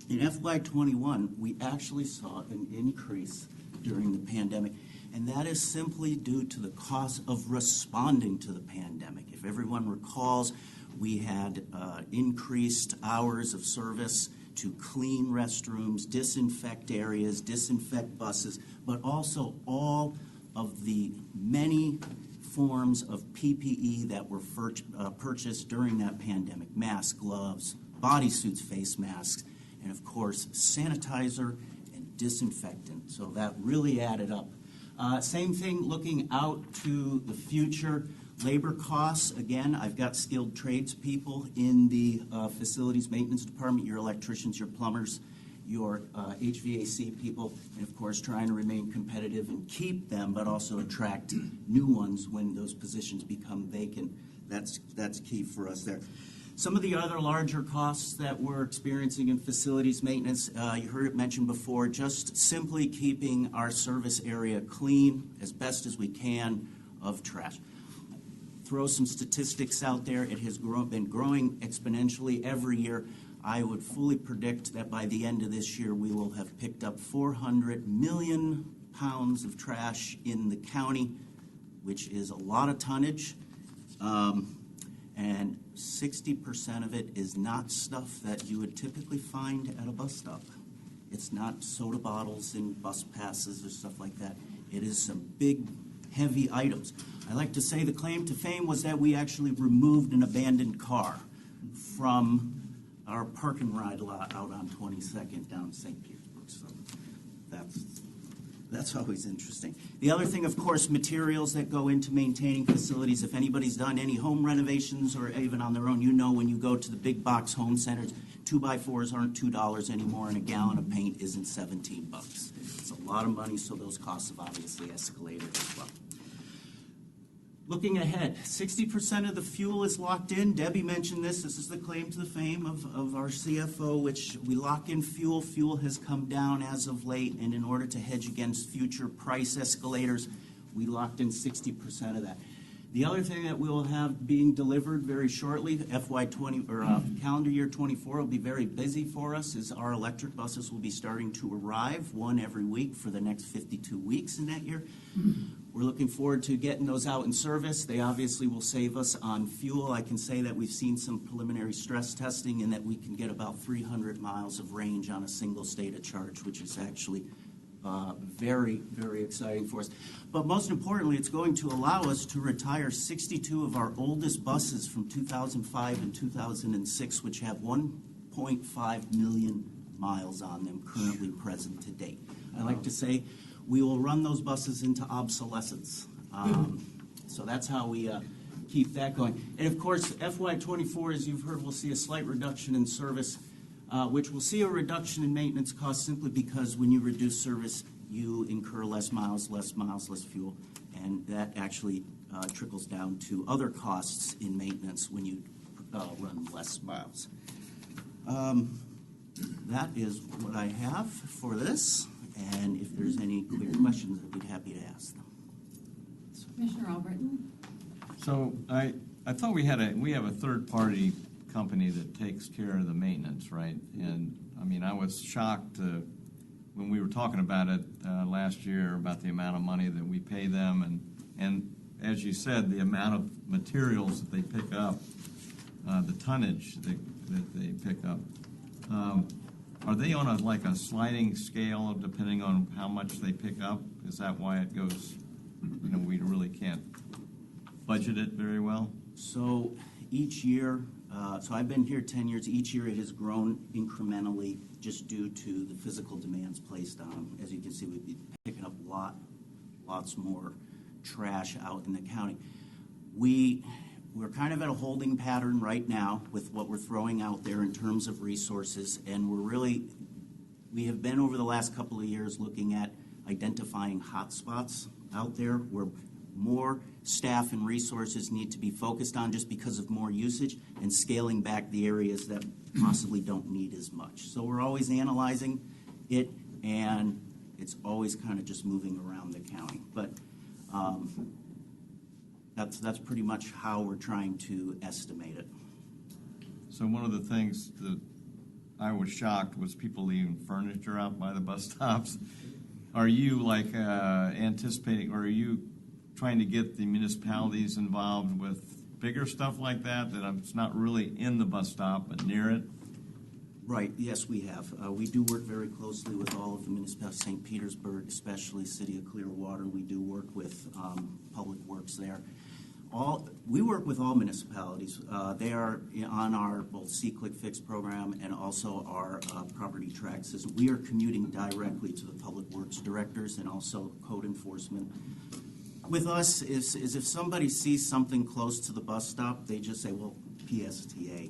in FY21, we actually saw an increase during the pandemic, and that is simply due to the cost of responding to the pandemic. If everyone recalls, we had increased hours of service to clean restrooms, disinfect areas, disinfect buses, but also all of the many forms of PPE that were purchased during that pandemic. Masks, gloves, bodysuits, face masks, and of course sanitizer and disinfectant. So that really added up. Same thing looking out to the future. Labor costs, again, I've got skilled tradespeople in the facilities maintenance department, your electricians, your plumbers, your HVAC people, and of course trying to remain competitive and keep them, but also attract new ones when those positions become vacant. That's key for us there. Some of the other larger costs that we're experiencing in facilities maintenance, you heard it mentioned before, just simply keeping our service area clean as best as we can of trash. Throw some statistics out there. It has been growing exponentially every year. I would fully predict that by the end of this year, we will have picked up 400 million pounds of trash in the county, which is a lot of tonnage. And 60% of it is not stuff that you would typically find at a bus stop. It's not soda bottles and bus passes or stuff like that. It is some big, heavy items. I like to say the claim to fame was that we actually removed an abandoned car from our park and ride lot out on 22nd down St. Petersburg. So that's always interesting. The other thing, of course, materials that go into maintaining facilities. If anybody's done any home renovations or even on their own, you know when you go to the big box home centers, 2x4s aren't $2 anymore, and a gallon of paint isn't $17. It's a lot of money, so those costs have obviously escalated as well. Looking ahead, 60% of the fuel is locked in. Debbie mentioned this. This is the claim to the fame of our CFO, which we lock in fuel. Fuel has come down as of late, and in order to hedge against future price escalators, we locked in 60% of that. The other thing that we will have being delivered very shortly, FY20 or calendar year 24 will be very busy for us, is our electric buses will be starting to arrive, one every week for the next 52 weeks in that year. We're looking forward to getting those out in service. They obviously will save us on fuel. I can say that we've seen some preliminary stress testing and that we can get about 300 miles of range on a single state of charge, which is actually very, very exciting for us. But most importantly, it's going to allow us to retire 62 of our oldest buses from 2005 and 2006, which have 1.5 million miles on them currently present to date. I like to say we will run those buses into obsolescence. So that's how we keep that going. And of course, FY24, as you've heard, we'll see a slight reduction in service, which will see a reduction in maintenance costs simply because when you reduce service, you incur less miles, less fuel, and that actually trickles down to other costs in maintenance when you run less miles. That is what I have for this, and if there's any clear questions, I'd be happy to ask them. Commissioner Albritton? So I thought we have a third-party company that takes care of the maintenance, right? And I mean, I was shocked when we were talking about it last year about the amount of money that we pay them, and as you said, the amount of materials that they pick up, the tonnage that they pick up. Are they on a sliding scale depending on how much they pick up? Is that why it goes? We really can't budget it very well. So each year. So I've been here 10 years. Each year it has grown incrementally just due to the physical demands placed on them. As you can see, we've been picking up lots more trash out in the county. We're kind of at a holding pattern right now with what we're throwing out there in terms of resources, and we have been over the last couple of years looking at identifying hot spots out there where more staff and resources need to be focused on just because of more usage, and scaling back the areas that possibly don't need as much. So we're always analyzing it, and it's always kind of just moving around the county. But that's pretty much how we're trying to estimate it. So one of the things that I was shocked was people leaving furniture out by the bus stops. Are you anticipating, or are you trying to get the municipalities involved with bigger stuff like that it's not really in the bus stop but near it? Right, yes, we have. We do work very closely with all of the municipalities, St. Petersburg, especially City of Clearwater. We do work with Public Works there. We work with all municipalities. They are on our both C-Click Fix program and also our property track system. We are commuting directly to the Public Works directors and also code enforcement. With us is if somebody sees something close to the bus stop, they just say, well, PSTA.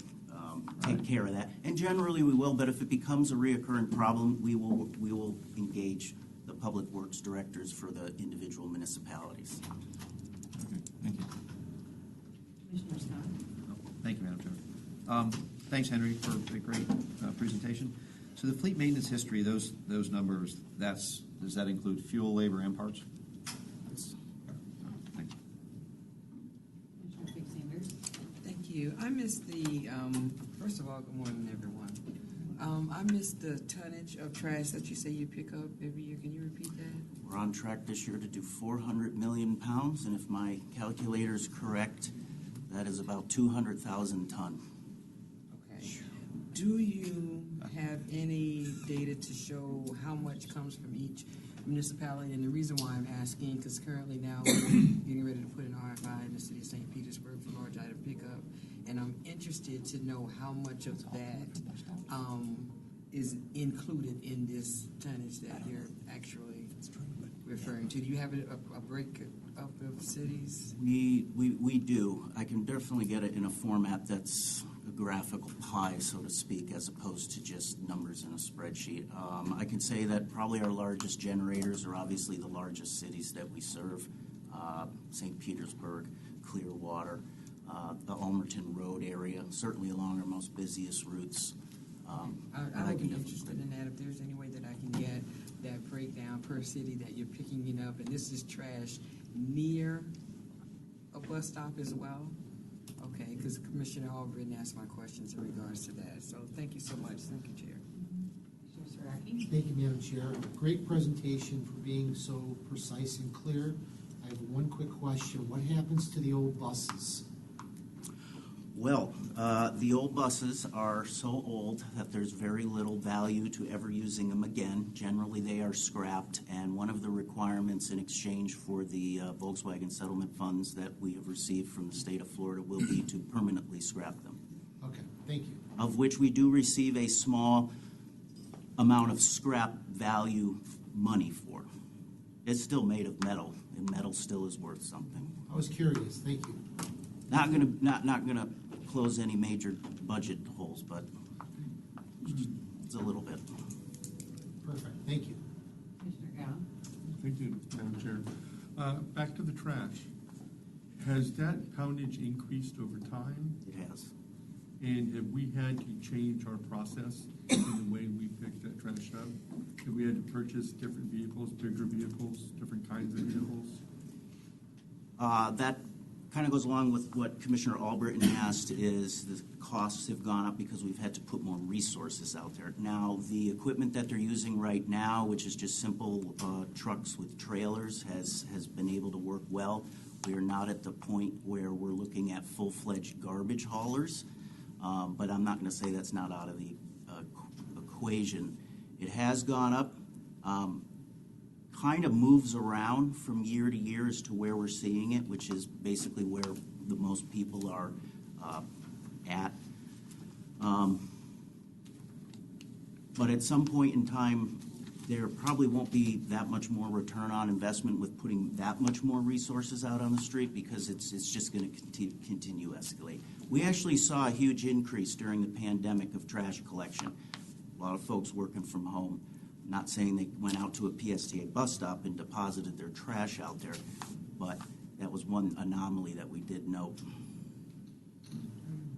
Take care of that, and generally we will. But if it becomes a reoccurring problem, we will engage the Public Works directors for the individual municipalities. Okay, thank you. Commissioner Scott? Thank you, Madam Chair. Thanks, Henry, for a great presentation. So the fleet maintenance history, those numbers, does that include fuel, labor, and parts? Thanks. Commissioner Fix Sanders? Thank you. I missed the, first of all, good morning, everyone. I missed the tonnage of trash that you say you pick up every year. Can you repeat that? We're on track this year to do 400 million pounds, and if my calculator is correct, that is about 200,000 ton. Okay. Do you have any data to show how much comes from each municipality? And the reason why I'm asking, because currently now we're getting ready to put an RFI in the city of St. Petersburg for large item pickup, and I'm interested to know how much of that is included in this tonnage that you're actually referring to. Do you have a break up of cities? We do. I can definitely get it in a format that's a graphical pie, so to speak, as opposed to just numbers in a spreadsheet. I can say that probably our largest generators are obviously the largest cities that we serve, St. Petersburg, Clearwater, the Almerton Road area, certainly along our most busiest routes. I would be interested in that, if there's any way that I can get that breakdown per city that you're picking it up, and this is trash near a bus stop as well? Okay, because Commissioner Albritton asked my questions in regards to that, so thank you so much. Thank you, Chair. Commissioner Soraki? Thank you, Madam Chair. Great presentation for being so precise and clear. I have one quick question. What happens to the old buses? Well, the old buses are so old that there's very little value to ever using them again. Generally, they are scrapped, and one of the requirements in exchange for the Volkswagen settlement funds that we have received from the state of Florida will be to permanently scrap them. Okay, thank you. Of which we do receive a small amount of scrap value money for. It's still made of metal, and metal still is worth something. I was curious. Thank you. Not gonna close any major budget holes, but it's a little bit. Perfect. Thank you. Commissioner Gao? Thank you, Madam Chair. Back to the trash. Has that poundage increased over time? It has. And have we had to change our process in the way we pick that trash up? Have we had to purchase different vehicles, bigger vehicles, different kinds of vehicles? That kind of goes along with what Commissioner Albritton asked, is the costs have gone up because we've had to put more resources out there. Now, the equipment that they're using right now, which is just simple trucks with trailers, has been able to work well. We are not at the point where we're looking at full-fledged garbage haulers, but I'm not going to say that's not out of the equation. It has gone up. Kind of moves around from year to year as to where we're seeing it, which is basically where the most people are at. But at some point in time, there probably won't be that much more return on investment with putting that much more resources out on the street, because it's just going to continue to escalate. We actually saw a huge increase during the pandemic of trash collection. A lot of folks working from home. Not saying they went out to a PSTA bus stop and deposited their trash out there, but that was one anomaly that we did note.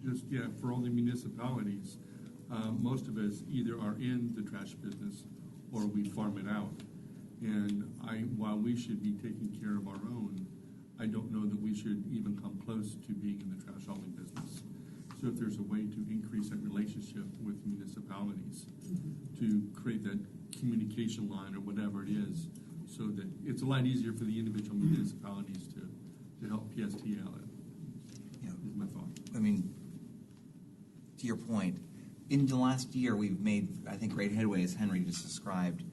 Just, yeah, for all the municipalities, most of us either are in the trash business or we farm it out. And while we should be taking care of our own, I don't know that we should even come close to being in the trash hauling business. So if there's a way to increase that relationship with municipalities, to create that communication line or whatever it is, so that it's a lot easier for the individual municipalities to help PST out. Yeah. Is my thought. I mean, to your point, in the last year, we've made, I think, great headway, as Henry just described.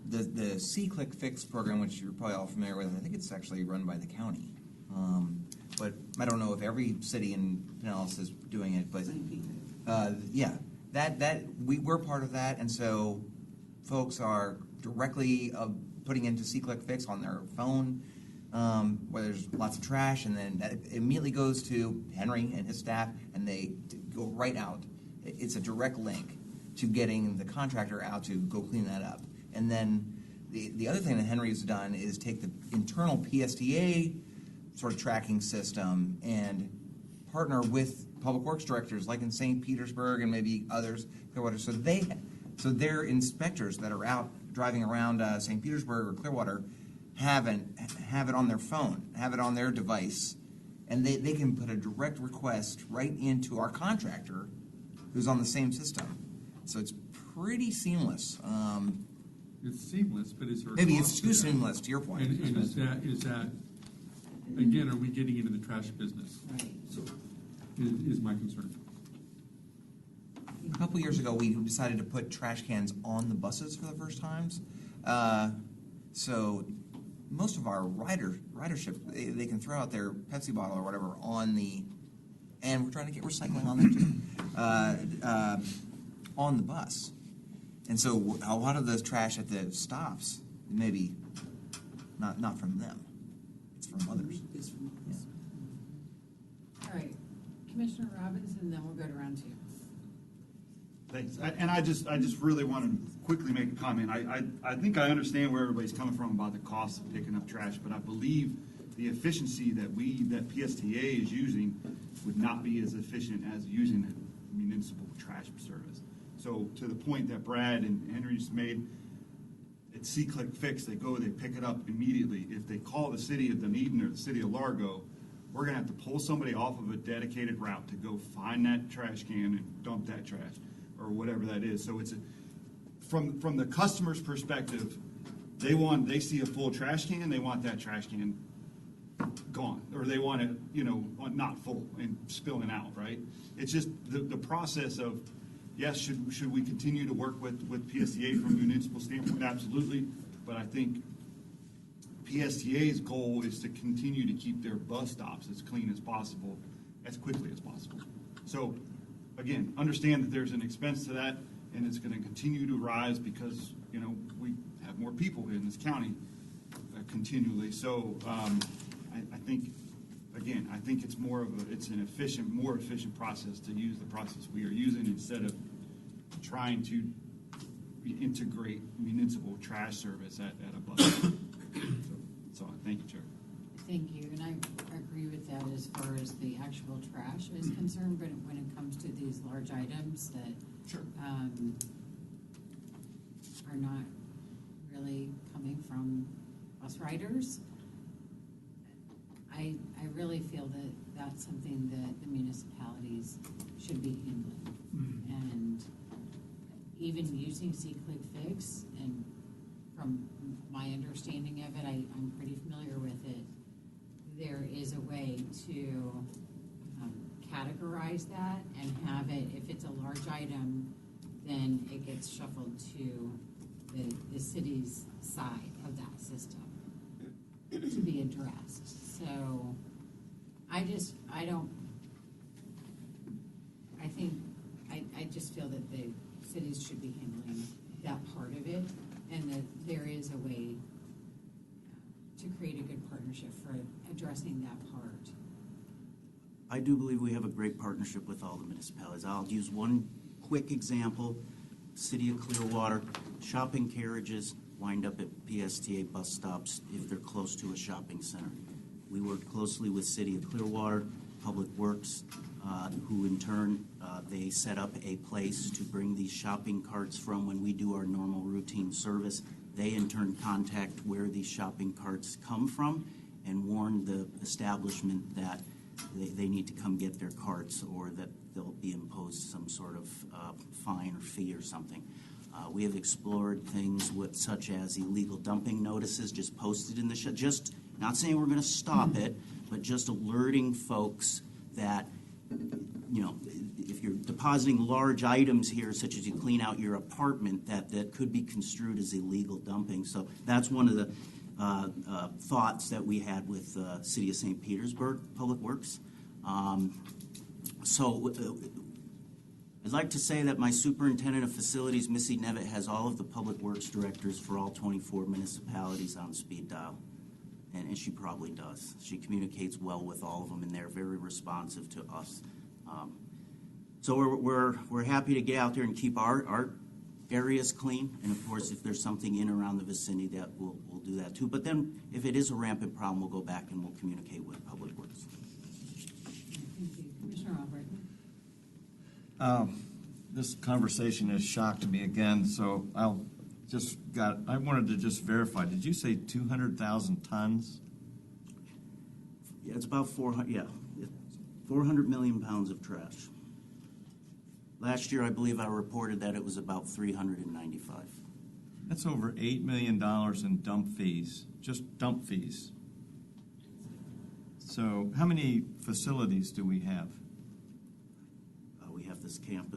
The C-Click Fix program, which you're probably all familiar with, I think it's actually run by the county. But I don't know if every city in Pinellas is doing it, but yeah, we're part of that, and so folks are directly putting into C-Click Fix on their phone where there's lots of trash, and then that immediately goes to Henry and his staff, and they go right out. It's a direct link to getting the contractor out to go clean that up. And then the other thing that Henry's done is take the internal PSTA sort of tracking system and partner with public works directors, like in St. Petersburg and maybe others, Clearwater. So their inspectors that are out driving around St. Petersburg or Clearwater have it on their phone, have it on their device, and they can put a direct request right into our contractor who's on the same system. So it's pretty seamless. It's seamless, but is there maybe it's too seamless, to your point. And is that again, are we getting into the trash business? Right. So is my concern. A couple years ago, we decided to put trash cans on the buses for the first times. So most of our ridership, they can throw out their Pepsi bottle or whatever on and we're trying to get recycling on there too, on the bus. And so a lot of the trash at the stops, maybe not from them, it's from others. It's from others. All right, Commissioner Robbins, and then we'll go to round two. Thanks. And I just really want to quickly make a comment. I think I understand where everybody's coming from about the cost of picking up trash, but I believe the efficiency that PSTA is using would not be as efficient as using a municipal trash service. So to the point that Brad and Henry just made, it's C-Click Fix. They go, they pick it up immediately. If they call the city of Dunedin or the city of Largo, we're going to have to pull somebody off of a dedicated route to go find that trash can and dump that trash or whatever that is. So it's from the customer's perspective, they see a full trash can, they want that trash can gone, or they want it, not full and spilling out, right? It's just the process of, yes, should we continue to work with PSTA from a municipal standpoint? Absolutely. But I think PSTA's goal is to continue to keep their bus stops as clean as possible, as quickly as possible. So, again, understand that there's an expense to that, and it's going to continue to rise because, we have more people in this county continually. So, I think, again, it's more efficient process to use the process we are using instead of trying to integrate municipal trash service at a bus. So thank you, Chair. Thank you, and I agree with that as far as the actual trash is concerned, but when it comes to these large items that are not really coming from bus riders, I really feel that that's something that the municipalities should be handling. And even using C-Click Fix, and from my understanding of it, I'm pretty familiar with it, there is a way to categorize that and have it, if it's a large item, then it gets shuffled to the city's side of that system to be addressed. So I just feel that the cities should be handling that part of it, and that there is a way to create a good partnership for addressing that part. I do believe we have a great partnership with all the municipalities. I'll use one quick example. City of Clearwater, shopping carriages wind up at PSTA bus stops if they're close to a shopping center. We work closely with City of Clearwater, Public Works, who in turn, they set up a place to bring these shopping carts from when we do our normal routine service. They in turn contact where these shopping carts come from and warn the establishment that they need to come get their carts, or that they'll be imposed some sort of fine or fee or something. We have explored things such as illegal dumping notices just posted in the just not saying we're going to stop it, but just alerting folks that you know, if you're depositing large items here, such as you clean out your apartment, that could be construed as illegal dumping. So that's one of the thoughts that we had with City of St. Petersburg Public Works. So I'd like to say that my superintendent of facilities, Missy Nevitt, has all of the public works directors for all 24 municipalities on speed dial. And she probably does. She communicates well with all of them, and they're very responsive to us. So we're happy to get out there and keep our areas clean. And of course, if there's something in around the vicinity, that we'll do that too. But then, if it is a rampant problem, we'll go back and we'll communicate with Public Works. Thank you. Commissioner Albright. This conversation has shocked me again, so I wanted to just verify. Did you say 200,000 tons? Yeah, it's about 400 million pounds of trash. Last year, I believe I reported that it was about 395. That's over $8 million in dump fees, just dump fees. So how many facilities do we have? We have this camp,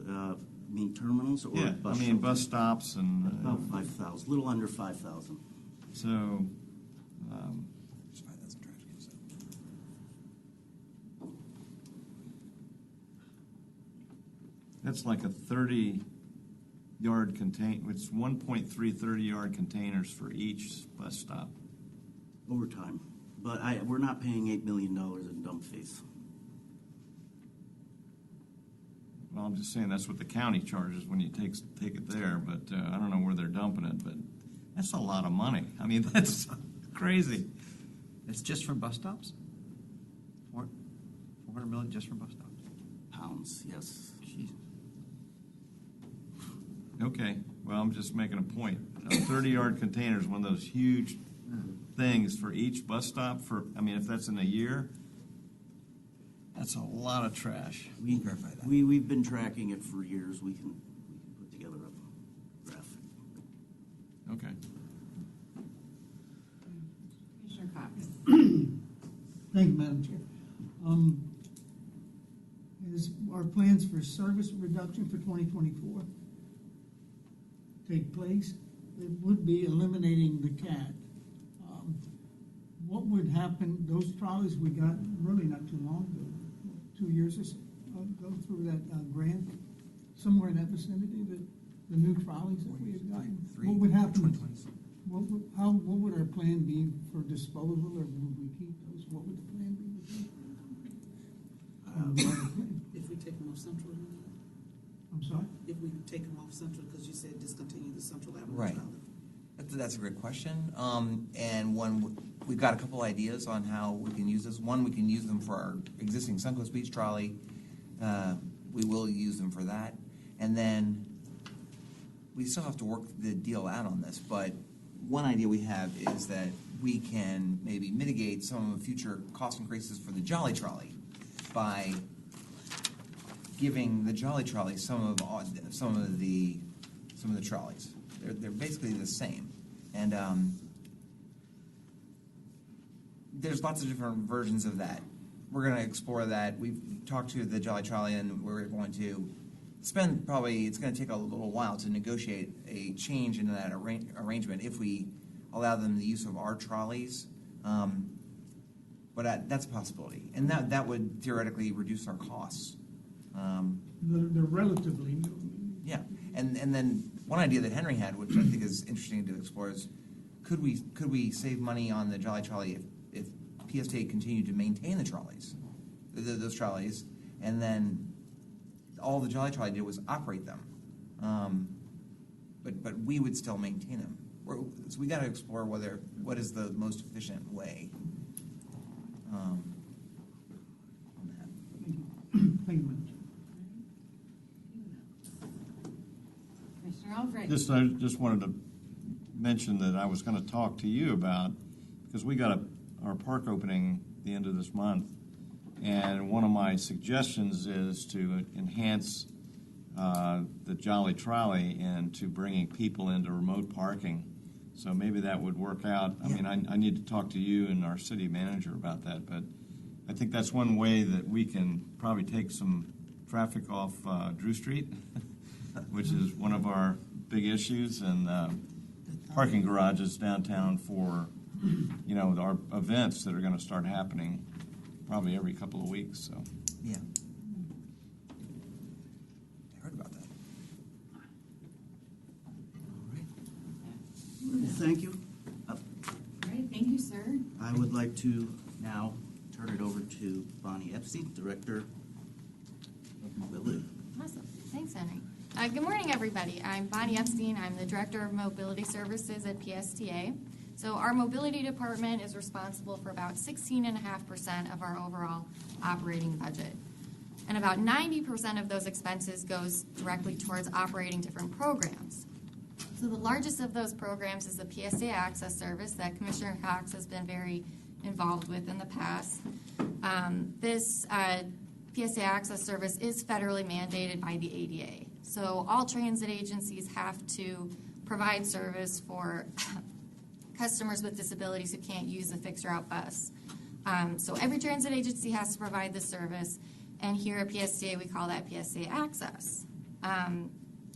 mean terminals or Yeah, bus I mean shelters? bus stops and... About 5,000, a little under 5,000. So... There's 5,000 trash cans. That's like a 30-yard contain. It's 1.3 30-yard containers for each bus stop. Over time. But we're not paying $8 million in dump fees. Well, I'm just saying that's what the county charges when you take it there, but I don't know where they're dumping it, but that's a lot of money. I mean, that's crazy. It's just from bus stops? 400 million just from bus stops? Pounds, yes. Jeez. Okay, well, I'm just making a point. A 30-yard container is one of those huge things for each bus stop. If that's in a year, that's a lot of trash. We verify that. We've been tracking it for years. We can put together a graph. Okay. Commissioner Cox. Thank you, Madam Chair. Is our plans for service reduction for 2024 take place? It would be eliminating the CAT. What would happen, those trolleys we got really not too long ago, 2 years or so ago through that grant, somewhere in that vicinity, the new trolleys that we had gotten. What would happen? What would our plan be for disposal, or would we keep those? What would the plan be? If we take them off Central, I'm sorry? if we take them off Central, because you said discontinue the Central Avenue Right. trolley. That's a great question. And we've got a couple ideas on how we can use this. One, we can use them for our existing Suncoast Beach trolley. We will use them for that. And then we still have to work the deal out on this, but one idea we have is that we can maybe mitigate some of the future cost increases for the Jolly Trolley by giving the Jolly Trolley some of the trolleys. They're basically the same, and there's lots of different versions of that. We're going to explore that. We've talked to the Jolly Trolley, and we're going to spend it's going to take a little while to negotiate a change in that arrangement if we allow them the use of our trolleys. But that's a possibility, and that would theoretically reduce our costs. They're relatively new. Yeah, and then one idea that Henry had, which I think is interesting to explore, is could we save money on the Jolly Trolley if PSTA continued to maintain the trolleys, those trolleys, and then all the Jolly Trolley did was operate them, but we would still maintain them. So we got to explore what is the most efficient way on that. Thank you, Madam Chair. Commissioner Albright. I just wanted to mention that I was going to talk to you about, because we got our park opening the end of this month, and one of my suggestions is to enhance the Jolly Trolley into bringing people into remote parking. So maybe that would work out. I mean, I need to talk to you and our city manager about that, but I think that's one way that we can probably take some traffic off Drew Street, which is one of our big issues, and parking garages downtown for, our events that are going to start happening probably every couple of weeks. So Yeah. I heard about that. All right. Thank you. All right, thank you, sir. I would like to now turn it over to Bonnie Epstein, Director of Mobility. Awesome. Thanks, Henry. Good morning, everybody. I'm Bonnie Epstein. I'm the Director of Mobility Services at PSTA. So our mobility department is responsible for about 16.5% of our overall operating budget. And about 90% of those expenses goes directly towards operating different programs. So the largest of those programs is the PSA Access Service that Commissioner Cox has been very involved with in the past. This PSA Access Service is federally mandated by the ADA. So all transit agencies have to provide service for customers with disabilities who can't use a fixed route bus. So every transit agency has to provide this service, and here at PSTA we call that PSA Access.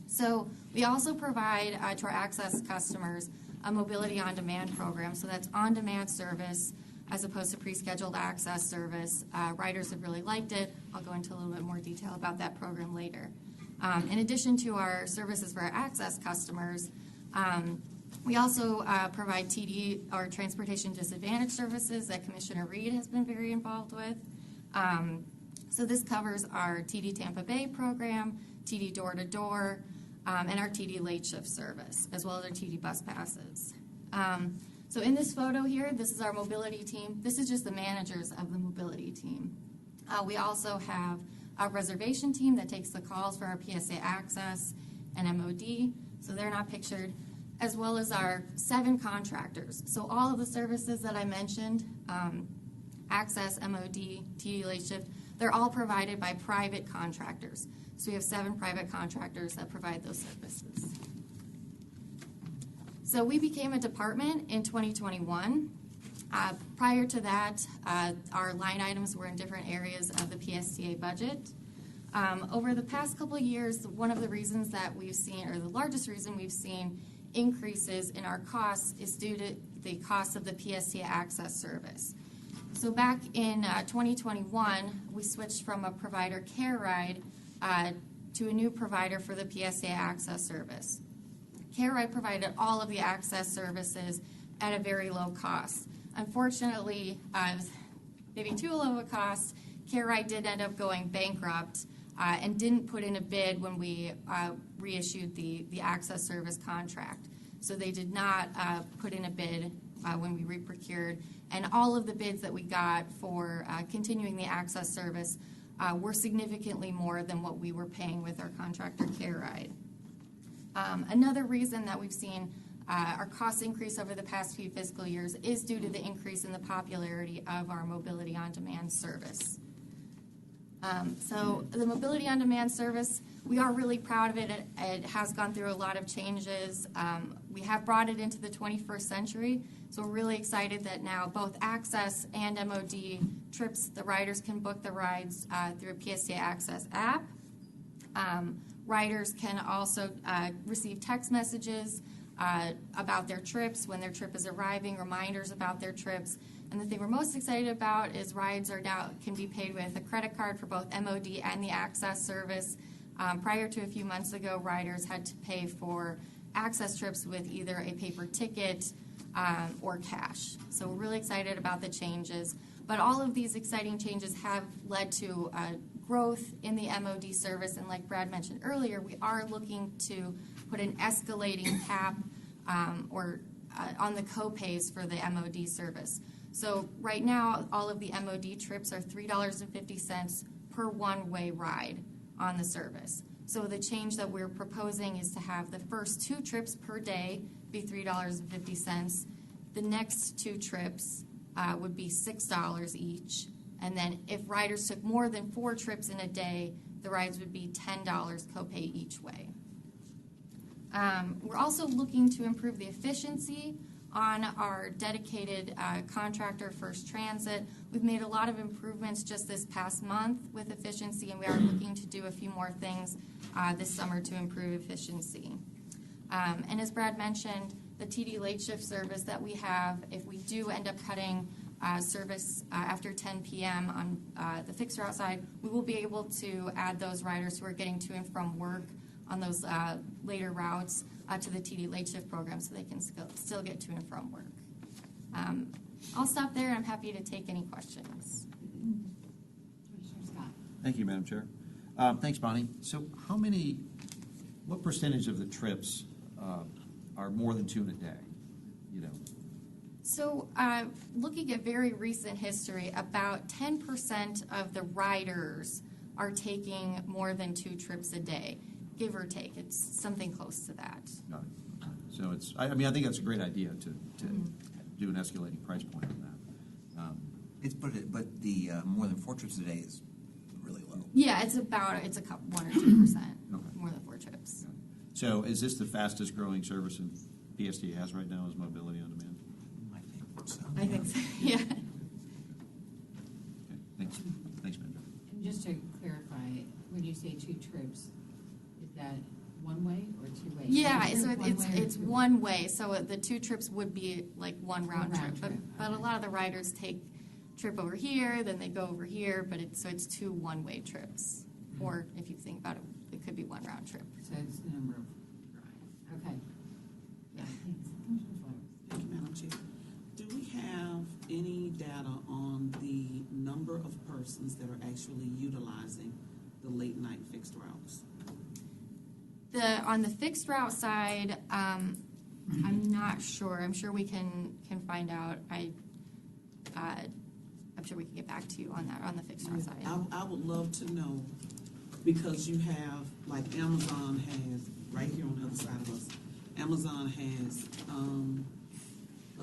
So we also provide to our Access customers a mobility on-demand program. So that's on-demand service as opposed to pre-scheduled access service. Riders have really liked it. I'll go into a little bit more detail about that program later. In addition to our services for our Access customers, we also provide TD, or Transportation Disadvantage Services, that Commissioner Reed has been very involved with. So this covers our TD Tampa Bay program, TD Door to Door, and our TD Late Shift Service, as well as our TD Bus Passes. So in this photo here, this is our mobility team. This is just the managers of the mobility team. We also have a reservation team that takes the calls for our PSA Access and MOD, so they're not pictured, as well as our 7 contractors. So all of the services that I mentioned, Access, MOD, TD Late Shift, they're all provided by private contractors. So we have 7 private contractors that provide those services. So we became a department in 2021. Prior to that, our line items were in different areas of the PSTA budget. Over the past couple of years, one of the reasons that we've seen, or the largest reason we've seen increases in our costs, is due to the cost of the PSTA Access Service. So back in 2021, we switched from a provider Care Ride to a new provider for the PSTA Access Service. Care Ride provided all of the access services at a very low cost. Unfortunately, maybe too low of a cost, Care Ride did end up going bankrupt and didn't put in a bid when we reissued the access service contract. So they did not put in a bid when we re-procured, and all of the bids that we got for continuing the access service were significantly more than what we were paying with our contractor Care Ride. Another reason that we've seen our costs increase over the past few fiscal years is due to the increase in the popularity of our Mobility on Demand service. So the Mobility on Demand service, we are really proud of it. It has gone through a lot of changes. We have brought it into the 21st century, so we're really excited that now both Access and MOD trips, the riders can book the rides through a PSTA Access app. Riders can also receive text messages about their trips when their trip is arriving, reminders about their trips. And the thing we're most excited about is rides are now can be paid with a credit card for both MOD and the Access service. Prior to a few months ago, riders had to pay for Access trips with either a paper ticket or cash. So we're really excited about the changes. But all of these exciting changes have led to growth in the MOD service, and like Brad mentioned earlier, we are looking to put an escalating cap on the co-pays for the MOD service. So right now, all of the MOD trips are $3.50 per one-way ride on the service. So the change that we're proposing is to have the first 2 trips per day be $3.50. The next 2 trips would be $6 each. And then if riders took more than 4 trips in a day, the rides would be $10 copay each way. We're also looking to improve the efficiency on our dedicated contractor, First Transit, we've made a lot of improvements just this past month with efficiency, and we are looking to do a few more things this summer to improve efficiency. And as Brad mentioned, the TD late shift service that we have, if we do end up cutting service after 10 p.m. on the fixed route side, we will be able to add those riders who are getting to and from work on those later routes to the TD late shift program so they can still get to and from work. I'll stop there. I'm happy to take any questions. Commissioner Scott. Thank you, Madam Chair. Thanks, Bonnie. So what percentage of the trips are more than 2 in a day? You know. So looking at very recent history, about 10% of the riders are taking more than 2 trips a day, give or take. It's something close to that. Got it. Okay. So I think that's a great idea to do an escalating price point on that. But the more than 4 trips a day is really low. Yeah, it's a couple 1 or 2%, Okay. more than 4 trips. Okay. So is this the fastest growing service that PSTA has right now, is mobility on demand? I think so. I think so, yeah. Okay. Thanks. Thanks, Madam Chair. And just to clarify, when you say 2 trips, is that one way or 2 ways? Yeah, Is so it one way or it's 2 ways? one way, so the 2 trips would be like one round trip. round trip, But a okay. lot of the riders take trip over here, then they go over here, but it's 2 one-way trips. Or if you think about it, it could be 1 round trip. So it's the number of rides. Okay. Yeah, thanks. Commissioner Flowers. Thank you, Madam Chair. Do we have any data on the number of persons that are actually utilizing the late-night fixed routes? On the fixed route side, I'm not sure. I'm sure we can find out. I'm sure we can get back to you on that, on the fixed route side. I would love to know, because you have, like Amazon has, right here on the other side of us, Amazon has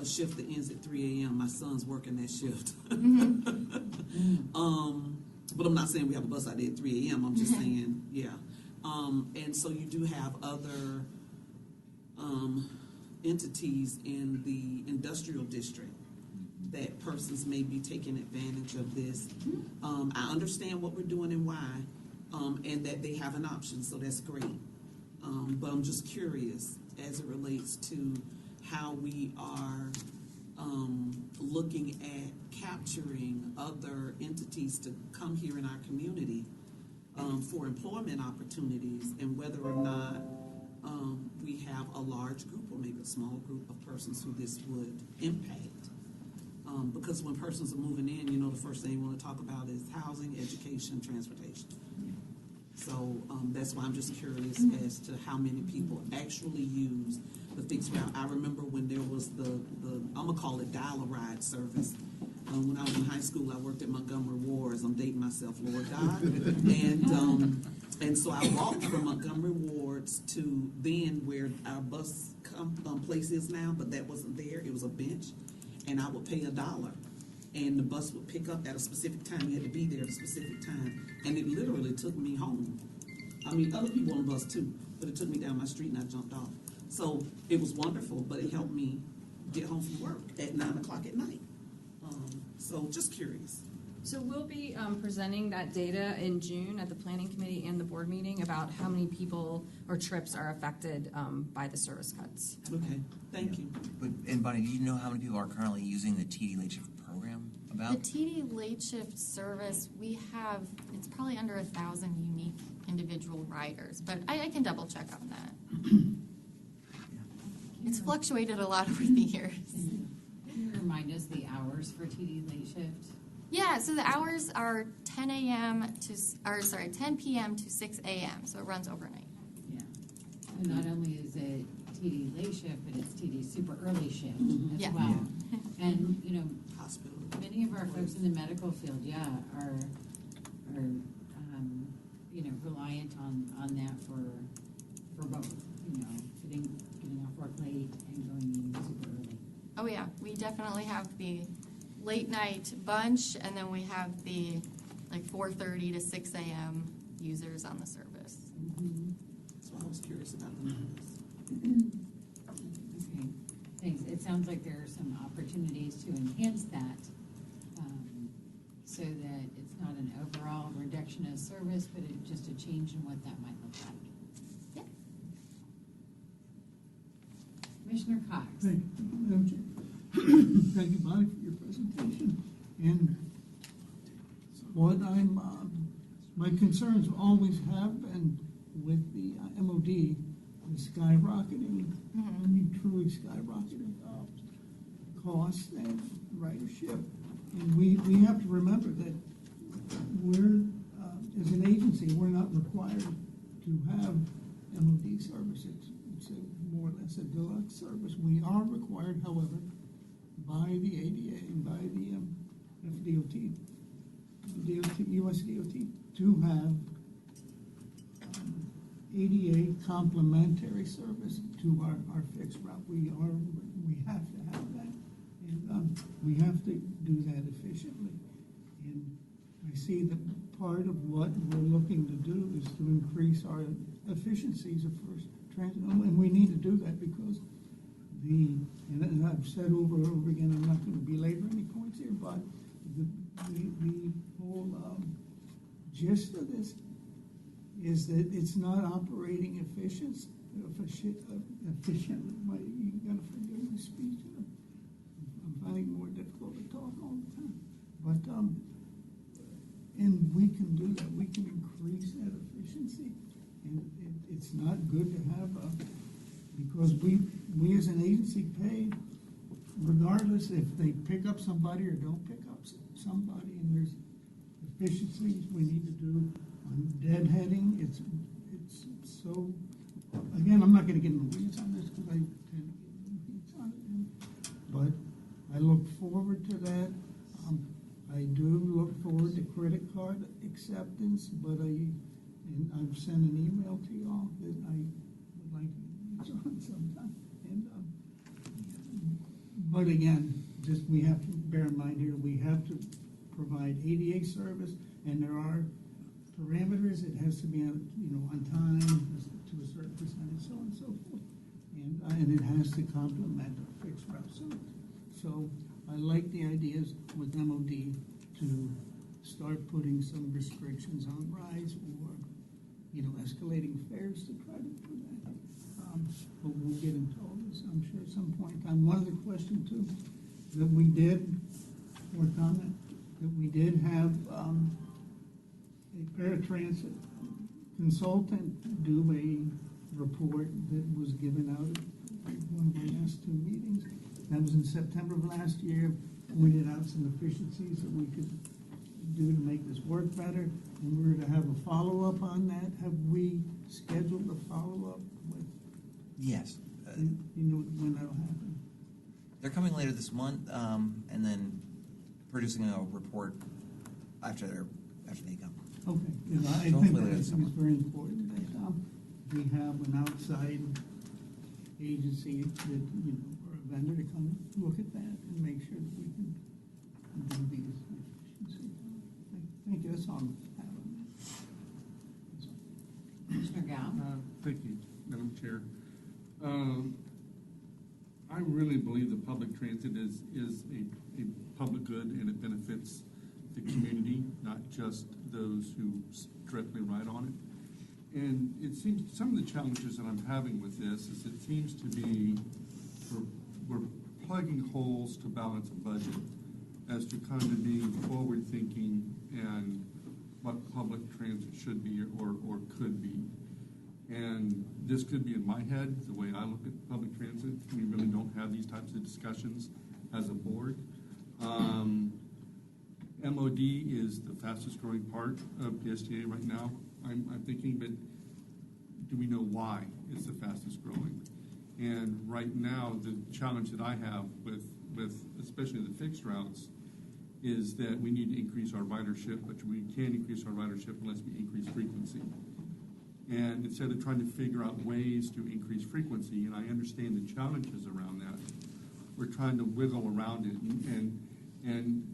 a shift that ends at 3 a.m. My son's working that shift. But I'm not saying we have a bus out there at 3 a.m. I'm just saying, yeah. And so you do have other entities in the industrial district that persons may be taking advantage of this. I understand what we're doing and why, and that they have an option, so that's great. But I'm just curious as it relates to how we are looking at capturing other entities to come here in our community for employment opportunities, and whether or not we have a large group or maybe a small group of persons who this would impact. Because when persons are moving in, you know, the first thing you want to talk about is housing, education, transportation. So that's why I'm just curious as to how many people actually use the fixed route. I remember when there was the I'm gonna call it dial-a-ride service. When I was in high school, I worked at Montgomery Wards. I'm dating myself, Lord God. And so I walked from Montgomery Wards to then where our bus place is now, but that wasn't there. It was a bench, and I would pay $1. And the bus would pick up at a specific time. You had to be there at a specific time. And it literally took me home. I mean, other people on the bus too, but it took me down my street and I jumped off. So it was wonderful, but it helped me get home from work at 9 o'clock at night. So just curious. So we'll be presenting that data in June at the Planning Committee and the board meeting about how many people or trips are affected by the service cuts. Okay, thank you. And Bonnie, do you know how many people are currently using the TD late shift program? The TD late shift service, we have, it's probably under 1,000 unique individual riders, but I can double check on that. It's fluctuated a lot over the years. Can you remind us the hours for TD late shift? Yeah, so the hours are 10 p.m. to 6 a.m., so it runs overnight. Yeah. And not only is it TD late shift, but it's TD super early shift as Yeah. well. And, you know, Hospital. many of our folks in the medical field, are you know, reliant on that for both, you know, getting off work late and going in super early. Oh yeah, we definitely have the late night bunch, and then we have the like 4:30 to 6 a.m. users on the service. That's why I was curious about the numbers. Okay, things, it sounds like there are some opportunities to enhance that, so that it's not an overall reduction of service, but just a change in what that might look like. Yeah. Commissioner Cox. Thank you, Madam Chair. Thank you, Bonnie, for your presentation. And what my concerns always have been with the MOD, the skyrocketing, I mean, truly skyrocketing costs and ridership. And we have to remember that we're, as an agency, we're not required to have MOD services. It's more or less a deluxe service. We are required, however, by the ADA and by the FDOT, US DOT, to have ADA complementary service to our fixed route. We have to have that, and we have to do that efficiently. And I see that part of what we're looking to do is to increase our efficiencies of first transit, and we need to do that because and I've said over and over again, I'm not going to belabor any points here, but the whole gist of this is that it's not operating efficiently. You got to forgive my speech. I'm finding it more difficult to talk all the time. But and we can do that. We can increase that efficiency, and it's not good to have because we as an agency pay regardless if they pick up somebody or don't pick up somebody, and there's efficiencies we need to do on deadheading. It's so, again, I'm not going to get in the weeds on this because I tend to get in the weeds on it, but I look forward to that. I do look forward to credit card acceptance, but I've sent an email to y'all that I would like to use on sometime. And but again, just we have to bear in mind here, we have to provide ADA service, and there are parameters. It has to be on time to a certain percentage, so on and so forth, and it has to complement a fixed route service. So I like the ideas with MOD to start putting some restrictions on rides or escalating fares to try to do that. But we'll get into all this, I'm sure, at some point in time. One other question too that we did, or comment, that we did have a paratransit consultant do a report that was given out at one of our last two meetings. That was in September of last year, pointed out some efficiencies that we could do to make this work better, and we're to have a follow-up on that. Have we scheduled a follow-up with? Yes. You know when that'll happen? They're coming later this month, and then producing a report after they come. Okay, because I So think hopefully that this is summer. very important that we have an outside agency that, or a vendor to come look at that and make sure that we can do these efficiencies. Thank you, that's all I have on that. Commissioner Gao? Thank you, Madam Chair. I really believe that public transit is a public good, and it benefits the community, not just those who directly ride on it. And it seems some of the challenges that I'm having with this is it seems to be we're plugging holes to balance a budget as to kind of being forward thinking and what public transit should be or could be. And this could be in my head, the way I look at public transit. We really don't have these types of discussions as a board. MOD is the fastest growing part of PSTA right now, I'm thinking, but do we know why it's the fastest growing? And right now, the challenge that I have with especially the fixed routes is that we need to increase our ridership, but we can't increase our ridership unless we increase frequency. And instead of trying to figure out ways to increase frequency, and I understand the challenges around that, we're trying to wiggle around it and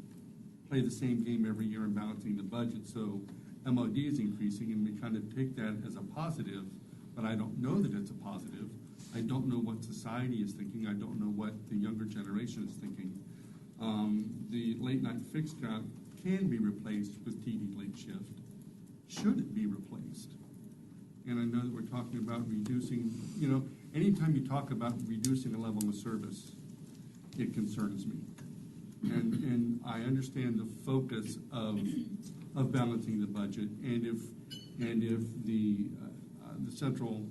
play the same game every year in balancing the budget. So MOD is increasing, and we kind of take that as a positive, but I don't know that it's a positive I don't know what society is thinking. I don't know what the younger generation is thinking. The late night fixed route can be replaced with TD late shift. Should it be replaced? And I know that we're talking about reducing, anytime you talk about reducing a level of service, it concerns me. And I understand the focus of balancing the budget, and if the Central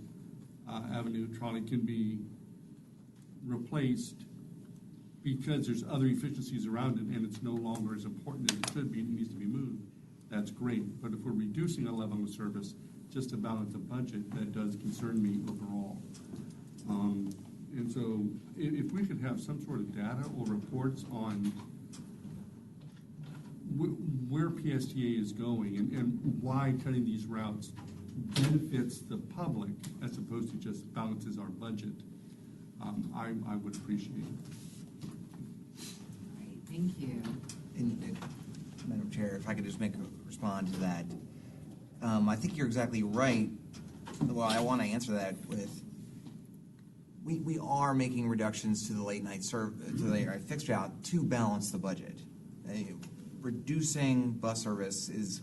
Avenue trolley can be replaced because there's other efficiencies around it and it's no longer as important as it could be, it needs to be moved, that's great. But if we're reducing a level of service just to balance the budget, that does concern me overall. And so if we could have some sort of data or reports on where PSTA is going and why cutting these routes benefits the public as opposed to just balances our budget, I would appreciate it. Thank you. And, Madam Chair, if I could just respond to that. I think you're exactly right. Well, I want to answer that with, we are making reductions to the late night fixed route to balance the budget. Reducing bus service is,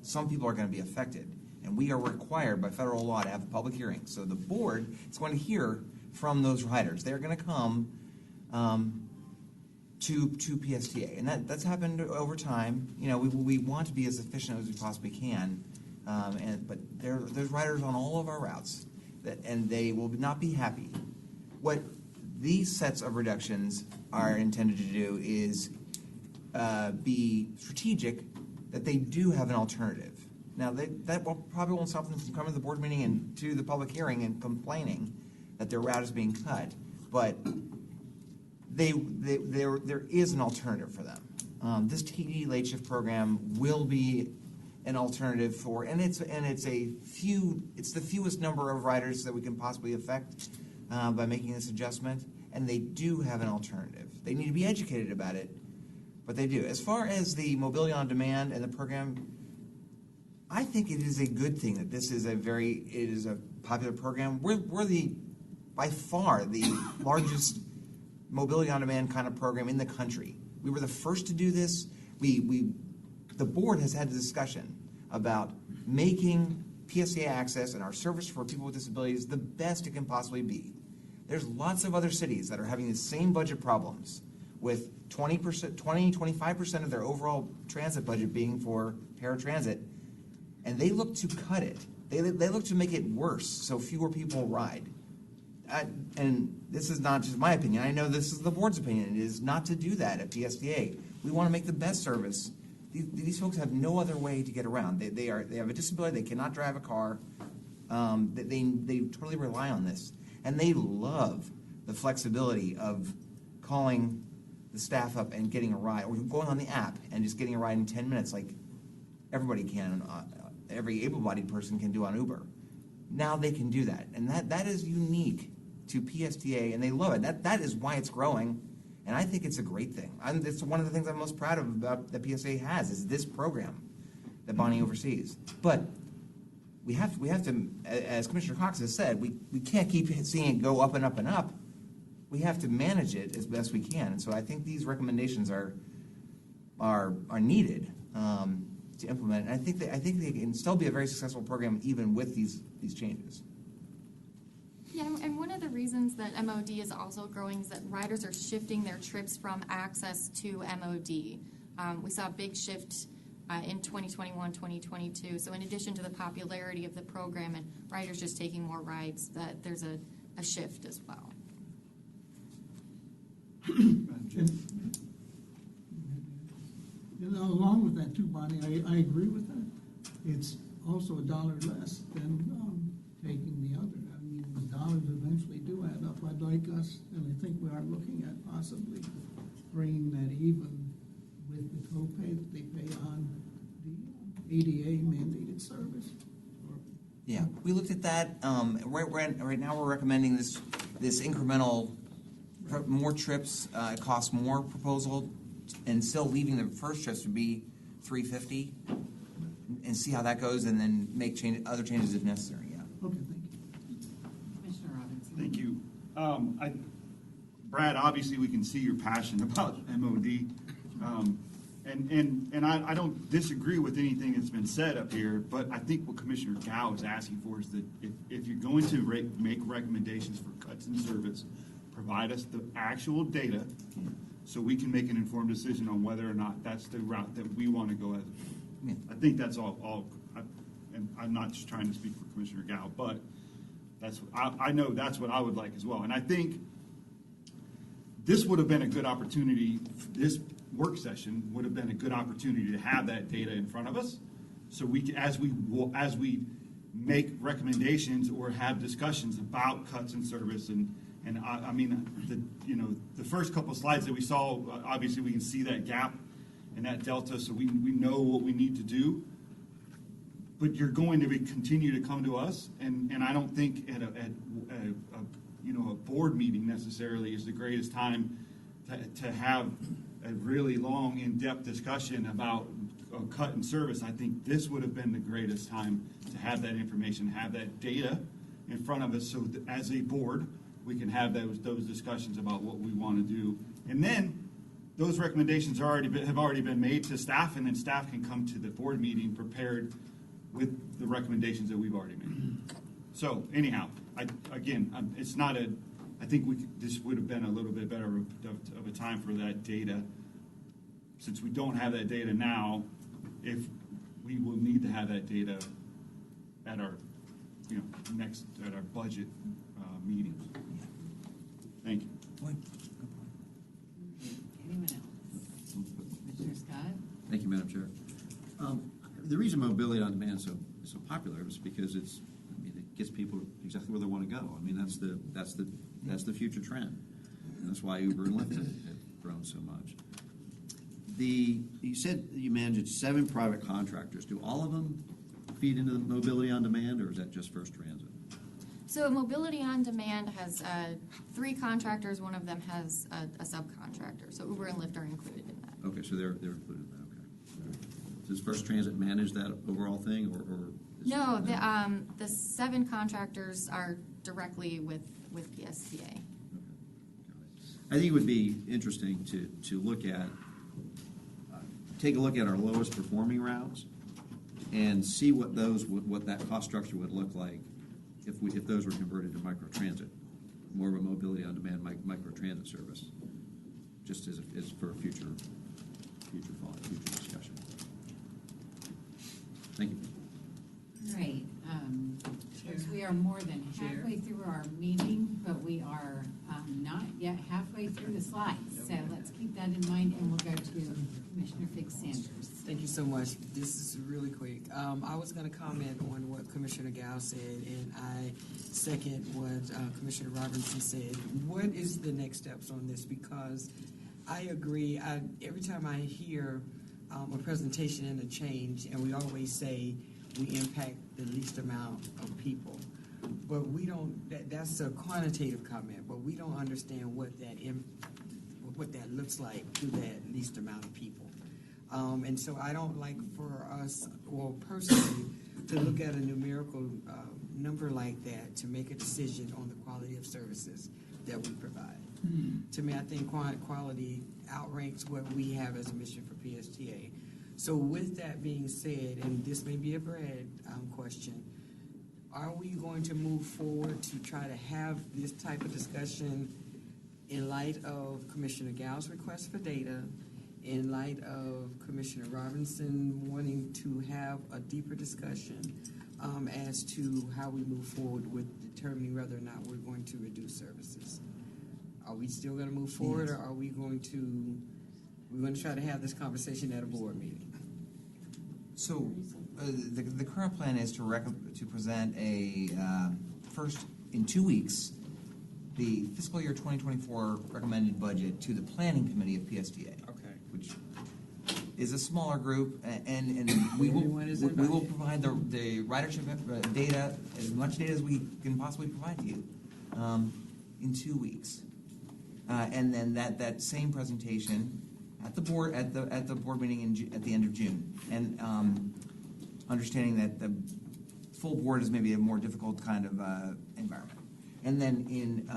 some people are going to be affected, and we are required by federal law to have a public hearing. So the board is going to hear from those riders. They're going to come to PSTA, and that's happened over time. We want to be as efficient as we possibly can, but there's riders on all of our routes, and they will not be happy. What these sets of reductions are intended to do is be strategic, that they do have an alternative. Now, that probably won't stop them from coming to the board meeting and to the public hearing and complaining that their route is being cut, but there is an alternative for them. This TD late shift program will be an alternative for, and it's the fewest number of riders that we can possibly affect by making this adjustment, and they do have an alternative. They need to be educated about it, but they do. As far as the mobility on demand and the program, I think it is a good thing that this is a popular program. We're by far the largest mobility on demand kind of program in the country. We were the first to do this. The board has had a discussion about making PSTA access and our service for people with disabilities the best it can possibly be. There's lots of other cities that are having the same budget problems, with 25% of their overall transit budget being for paratransit, and they look to cut it. They look to make it worse so fewer people ride. And this is not just my opinion. I know this is the board's opinion. It is not to do that at PSTA. We want to make the best service. These folks have no other way to get around. They have a disability. They cannot drive a car. They totally rely on this, and they love the flexibility of calling the staff up and getting a ride, or going on the app and just getting a ride in 10 minutes, like everybody can. Every able-bodied person can do on Uber. Now they can do that, and that is unique to PSTA, and they love it. That is why it's growing, and I think it's a great thing. It's one of the things I'm most proud of about that PSTA has, is this program that Bonnie oversees. But we have to, as Commissioner Cox has said, we can't keep seeing it go up and up and up. We have to manage it as best we can, and so I think these recommendations are needed to implement. And I think they can still be a very successful program even with these changes. Yeah, and one of the reasons that MOD is also growing is that riders are shifting their trips from access to MOD. We saw a big shift in 2021, 2022. So in addition to the popularity of the program and riders just taking more rides, that there's a shift as well. Along with that too, Bonnie, I agree with that. It's also $1 less than taking the other. I mean, the dollars eventually do add up. I'd like us, and I think we are looking at possibly bringing that even with the copay that they pay on the ADA mandated service. Yeah, we looked at that. Right now, we're recommending this incremental, more trips, it costs more proposal, and still leaving the first trips to be $350, and see how that goes, and then make other changes if necessary. Yeah. Okay, thank you. Commissioner Robinson. Thank you. Brad, obviously, we can see your passion about MOD. And I don't disagree with anything that's been said up here, but I think what Commissioner Gao is asking for is that if you're going to make recommendations for cuts in service, provide us the actual data so we can make an informed decision on whether or not that's the route that we want to go as. I think that's and I'm not just trying to speak for Commissioner Gao, but that's I know that's what I would like as well. And I think this would have been a good opportunity. This work session would have been a good opportunity to have that data in front of us, so we can, as we make recommendations or have discussions about cuts in service. And I mean, the first couple of slides that we saw, obviously we can see that gap and that delta, so we know what we need to do. But you're going to continue to come to us, and I don't think at a board meeting necessarily is the greatest time to have a really long, in-depth discussion about a cut in service. I think this would have been the greatest time to have that information, have that data in front of us, so that as a board, we can have those discussions about what we want to do. And then those recommendations have already been made to staff, and then staff can come to the board meeting prepared with the recommendations that we've already made. So anyhow, it's not I think this would have been a little bit better of a time for that data. Since we don't have that data now, if we will need to have that data at our, at our budget meetings. Thank you. Anyone else? Commissioner Scott? Thank you, Madam Chair. The reason mobility on demand is so popular is because it gets people exactly where they want to go. I mean, that's the future trend. And that's why Uber and Lyft have grown so much. You said you manage 7 private contractors. Do all of them feed into the mobility on demand, or is that just First Transit? So Mobility on Demand has 3 contractors. One of them has a subcontractor. So Uber and Lyft are included in that. Okay, so they're included in that. Okay. Does First Transit manage that overall thing, or No, the 7 contractors are directly with PSTA. I think it would be interesting to look at, take a look at our lowest performing routes and see what that cost structure would look like if those were converted to microtransit, more of a mobility on demand microtransit service, just as for future discussion. Thank you. All right. We are more than halfway through our meeting, but we are not yet halfway through the slides. So let's keep that in mind, and we'll go to Commissioner Fix-Sanders. Thank you so much. This is really quick. I was going to comment on what Commissioner Gao said, and I second what Commissioner Robinson said. What is the next steps on this? Because I agree. Every time I hear a presentation and a change, and we always say we impact the least amount of people. But we don't, that's a quantitative comment, but we don't understand what that looks like to that least amount of people. And so I don't like for us, or personally, to look at a numerical number like that to make a decision on the quality of services that we provide. To me, I think quality outranks what we have as a mission for PSTA. So with that being said, and this may be a Brad question, are we going to move forward to try to have this type of discussion in light of Commissioner Gao's request for data, in light of Commissioner Robinson wanting to have a deeper discussion as to how we move forward with determining whether or not we're going to reduce services? Are we still going to move forward, or are we going to try to have this conversation at a board meeting? So the current plan is to present first in 2 weeks the fiscal year 2024 recommended budget to the planning committee of PSTA. Okay. Which is a smaller group, and we will provide the ridership data, as much data as we can possibly provide to you, in 2 weeks, and then that same presentation at the board meeting at the end of June, and understanding that the full board is maybe a more difficult kind of environment. And then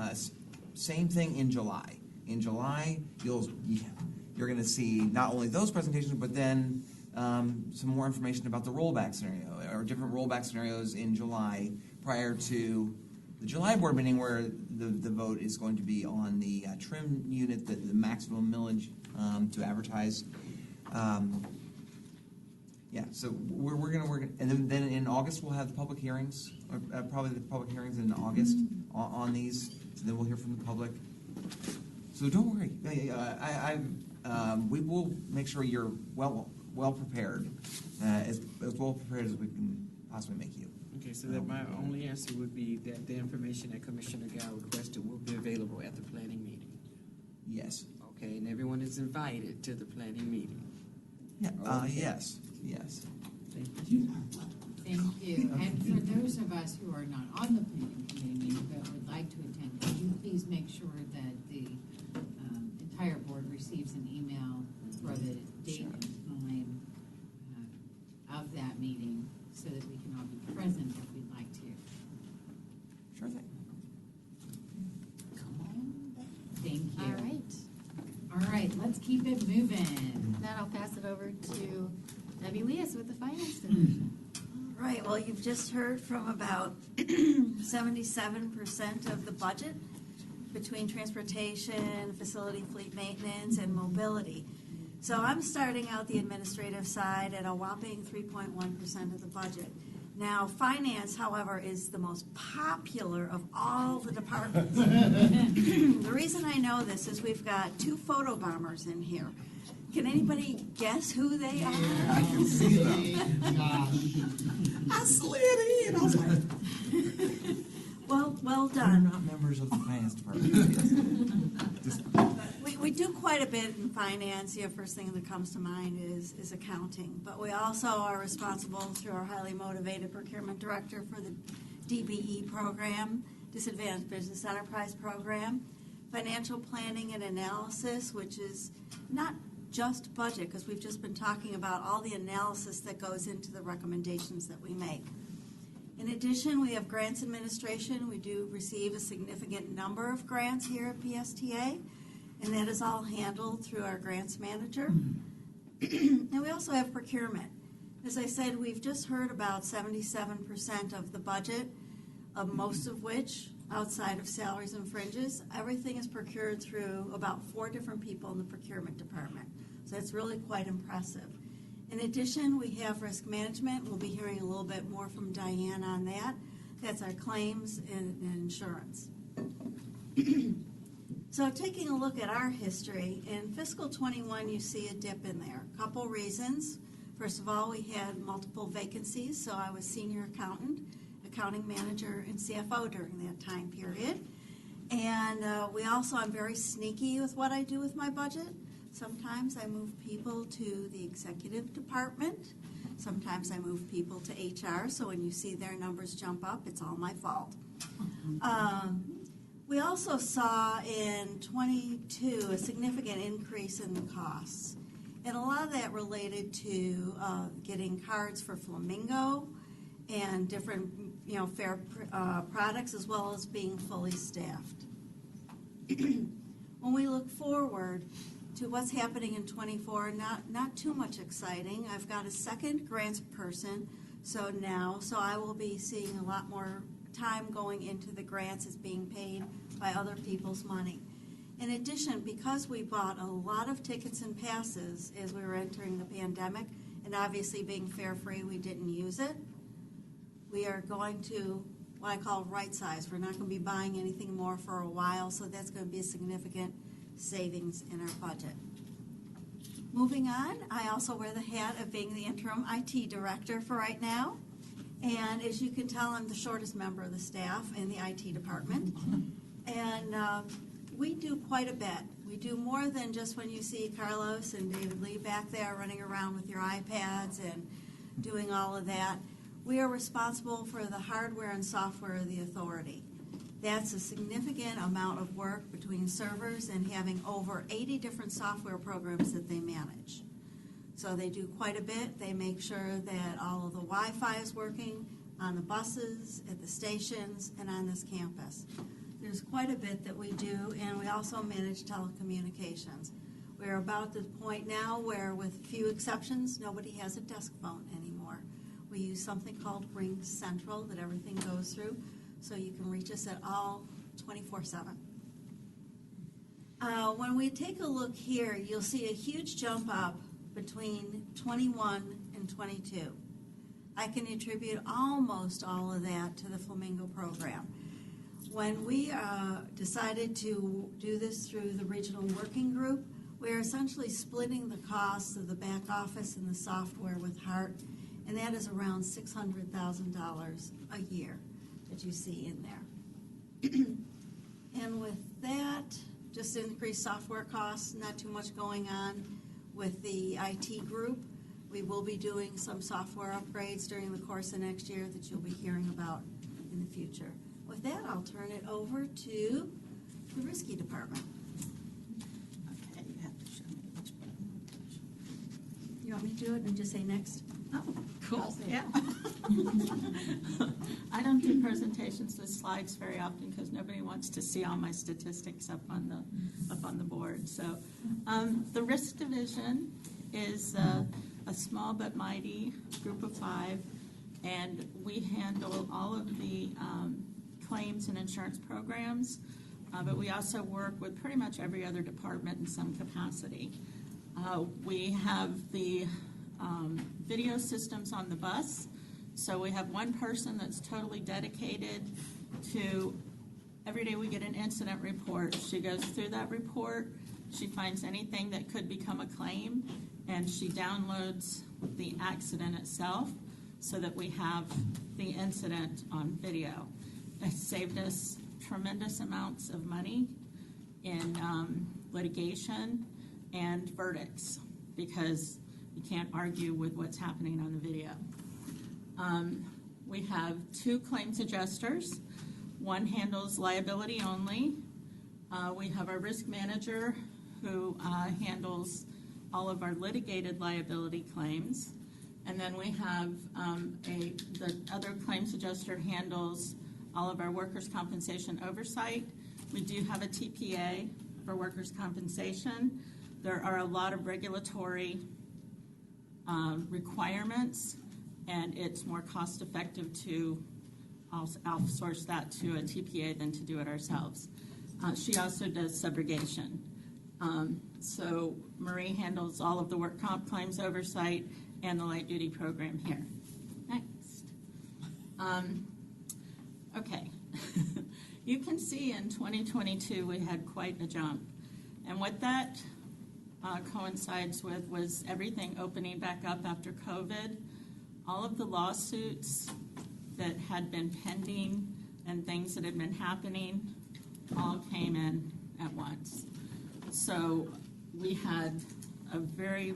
same thing in July. In July, you're going to see not only those presentations, but then some more information about the rollback scenario, or different rollback scenarios in July prior to the July board meeting, where the vote is going to be on the trim unit, the maximum millage to advertise. Yeah, so we're going to work, and then in August we'll have the public hearings, or probably the public hearings in August on these. So then we'll hear from the public. So don't worry, we will make sure you're well prepared, as well prepared as we can possibly make you. Okay, so that my only answer would be that the information that Commissioner Gal requested will be available at the planning meeting. Yes. Okay, and everyone is invited to the planning meeting. Yeah. Okay. Yes. Thank you. And for those of us who are not on the planning committee meeting but would like to attend, could you please make sure that the entire board receives an email for the date and time of that meeting so that we can all be present if we'd like to? Sure thing. Come on back. Thank you. All right. All right, let's keep it moving. Then I'll pass it over to Debbie Leas with the Finance Division. Right, well, you've just heard from about 77% of the budget between transportation, facility fleet maintenance, and mobility. So I'm starting out the administrative side at a whopping 3.1% of the budget. Now, finance, however, is the most popular of all the departments. The reason I know this is we've got 2 photo bombers in here. Can anybody guess who they are? I can see them. I slid in. I was like, well They're done. not members of the finance department. Just, We do quite a bit in finance. The first thing that comes to mind is accounting. But we also are responsible through our highly motivated procurement director for the DBE program, Disadvantaged Business Enterprise Program, financial planning and analysis, which is not just budget, because we've just been talking about all the analysis that goes into the recommendations that we make. In addition, we have grants administration. We do receive a significant number of grants here at PSTA, and that is all handled through our grants manager. And we also have procurement. As I said, we've just heard about 77% of the budget, of most of which, outside of salaries and fringes, everything is procured through about 4 different people in the procurement department. So that's really quite impressive. In addition, we have risk management. We'll be hearing a little bit more from Diane on that. That's our claims and insurance. So taking a look at our history, in fiscal 21, you see a dip in there. A couple reasons. First of all, we had multiple vacancies, so I was senior accountant, accounting manager, and CFO during that time period. And I'm very sneaky with what I do with my budget. Sometimes I move people to the executive department. Sometimes I move people to HR, so when you see their numbers jump up, it's all my fault. We also saw in 22 a significant increase in the costs. And a lot of that related to getting cards for Flamingo and different fair products, as well as being fully staffed. When we look forward to what's happening in 24, not too much exciting. I've got a second grants person, so I will be seeing a lot more time going into the grants as being paid by other people's money. In addition, because we bought a lot of tickets and passes as we were entering the pandemic, and obviously being fare free, we didn't use it. We are going to what I call right size. We're not going to be buying anything more for a while, so that's going to be a significant savings in our budget. Moving on, I also wear the hat of being the interim IT director for right now. And as you can tell, I'm the shortest member of the staff in the IT department. And we do quite a bit. We do more than just when you see Carlos and David Lee back there running around with your iPads and doing all of that. We are responsible for the hardware and software of the authority. That's a significant amount of work between servers and having over 80 different software programs that they manage. So they do quite a bit. They make sure that all of the Wi-Fi is working, on the buses, at the stations, and on this campus. There's quite a bit that we do, and we also manage telecommunications. We're about the point now where, with few exceptions, nobody has a desk phone anymore. We use something called Ring Central that everything goes through, so you can reach us at all 24/7. When we take a look here, you'll see a huge jump up between 21 and 22. I can attribute almost all of that to the Flamingo program. When we decided to do this through the regional working group, we're essentially splitting the costs of the back office and the software with Hart, and that is around $600,000 a year that you see in there. And with that, just increased software costs, not too much going on with the IT group. We will be doing some software upgrades during the course of next year that you'll be hearing about in the future. With that, I'll turn it over to the Risky Department. Okay, you have to show me which button. You want me to do it and just say next? Oh, cool. Yeah. I don't do presentations with slides very often because nobody wants to see all my statistics up on the board. So, the risk division is a small but mighty group of 5, and we handle all of the claims and insurance programs, but we also work with pretty much every other department in some capacity. We have the video systems on the bus, so we have one person that's totally dedicated to, every day we get an incident report. She goes through that report, she finds anything that could become a claim, and she downloads the accident itself so that we have the incident on video. It saved us tremendous amounts of money in litigation and verdicts because you can't argue with what's happening on the video. We have 2 claims adjusters. One handles liability only. We have our risk manager who handles all of our litigated liability claims. And then we have the other claims adjuster handles all of our workers' compensation oversight. We do have a TPA for workers' compensation. There are a lot of regulatory requirements, and it's more cost-effective to outsource that to a TPA than to do it ourselves. She also does subrogation. So Marie handles all of the work comp claims oversight and the light duty program here. Next. Okay. You can see in 2022 we had quite a jump. And what that coincides with was everything opening back up after COVID. All of the lawsuits that had been pending and things that had been happening all came in at once. So we had a very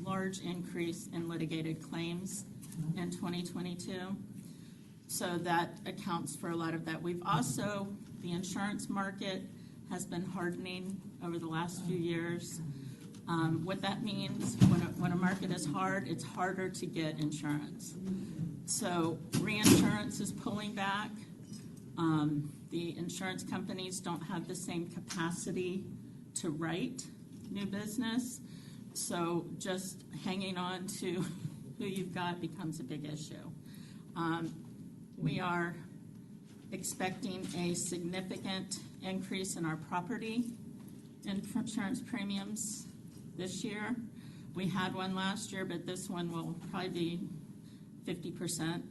large increase in litigated claims in 2022. So that accounts for a lot of that. We've also, the insurance market has been hardening over the last few years. What that means, when a market is hard, it's harder to get insurance. So reinsurance is pulling back. The insurance companies don't have the same capacity to write new business. So just hanging on to who you've got becomes a big issue. We are expecting a significant increase in our property insurance premiums this year. We had one last year, but this one will probably be 50%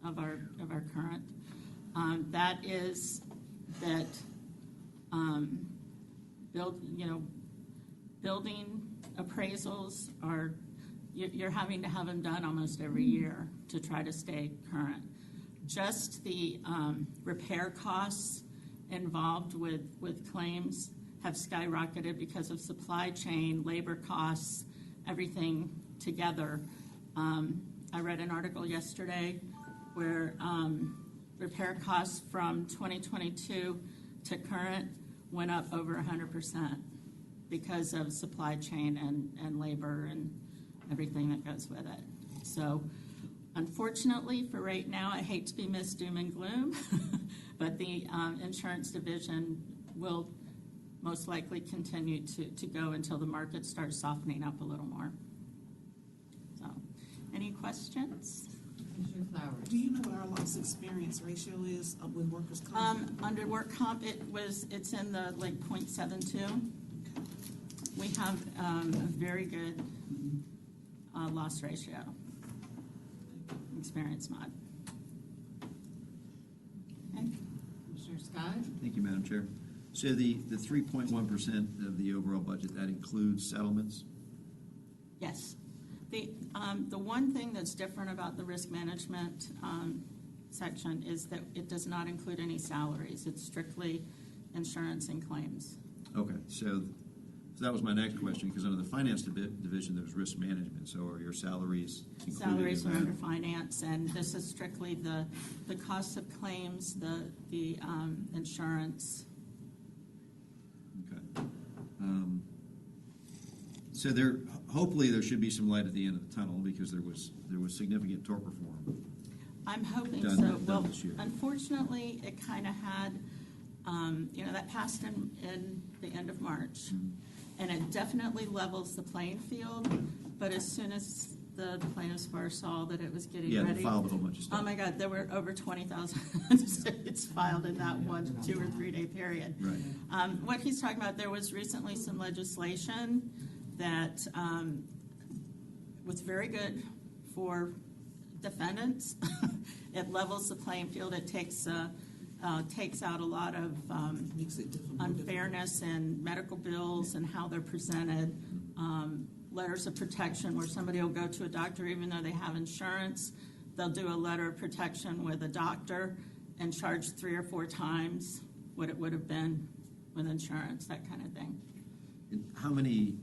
of our current. That is that building appraisals are, you're having to have them done almost every year to try to stay current. Just the repair costs involved with claims have skyrocketed because of supply chain, labor costs, everything together. I read an article yesterday where repair costs from 2022 to current went up over 100% because of supply chain and labor and everything that goes with it. So Unfortunately, for right now, I hate to be Miss Doom and Gloom, but the insurance division will most likely continue to go until the market starts softening up a little more. So, any questions? Commissioner Flowers. Do you know what our loss experience ratio is with workers' comp? Under work comp, it's in the like 0.72. We have a very good loss ratio. Experience mod. Okay. Commissioner Scott? Thank you, Madam Chair. So the 3.1% of the overall budget, that includes settlements? Yes. The one thing that's different about the risk management section is that it does not include any salaries. It's strictly insurance and claims. Okay, so that was my next question, because under the finance division, there's risk management. So are your salaries included Salaries in are that? under finance, and this is strictly the cost of claims, the insurance. Okay. So hopefully there should be some light at the end of the tunnel, because there was significant tort reform. I'm hoping Done- so. done Well, this year. unfortunately, it kind of had, that passed in the end of March. Mm-hmm. And it definitely levels the playing field, but as soon as the plaintiffs bar saw that it was getting Yeah, ready. they filed a whole bunch of stuff. Oh my God, there were over 20,000 suits filed in that 1, 2, or 3 day period. Right. What he's talking about, there was recently some legislation that was very good for defendants. It levels the playing field. It takes out a lot of unfairness in medical bills and how they're presented. Letters of protection, where somebody will go to a doctor even though they have insurance. They'll do a letter of protection with a doctor and charge 3 or 4 times what it would have been with insurance, that kind of thing. And how many,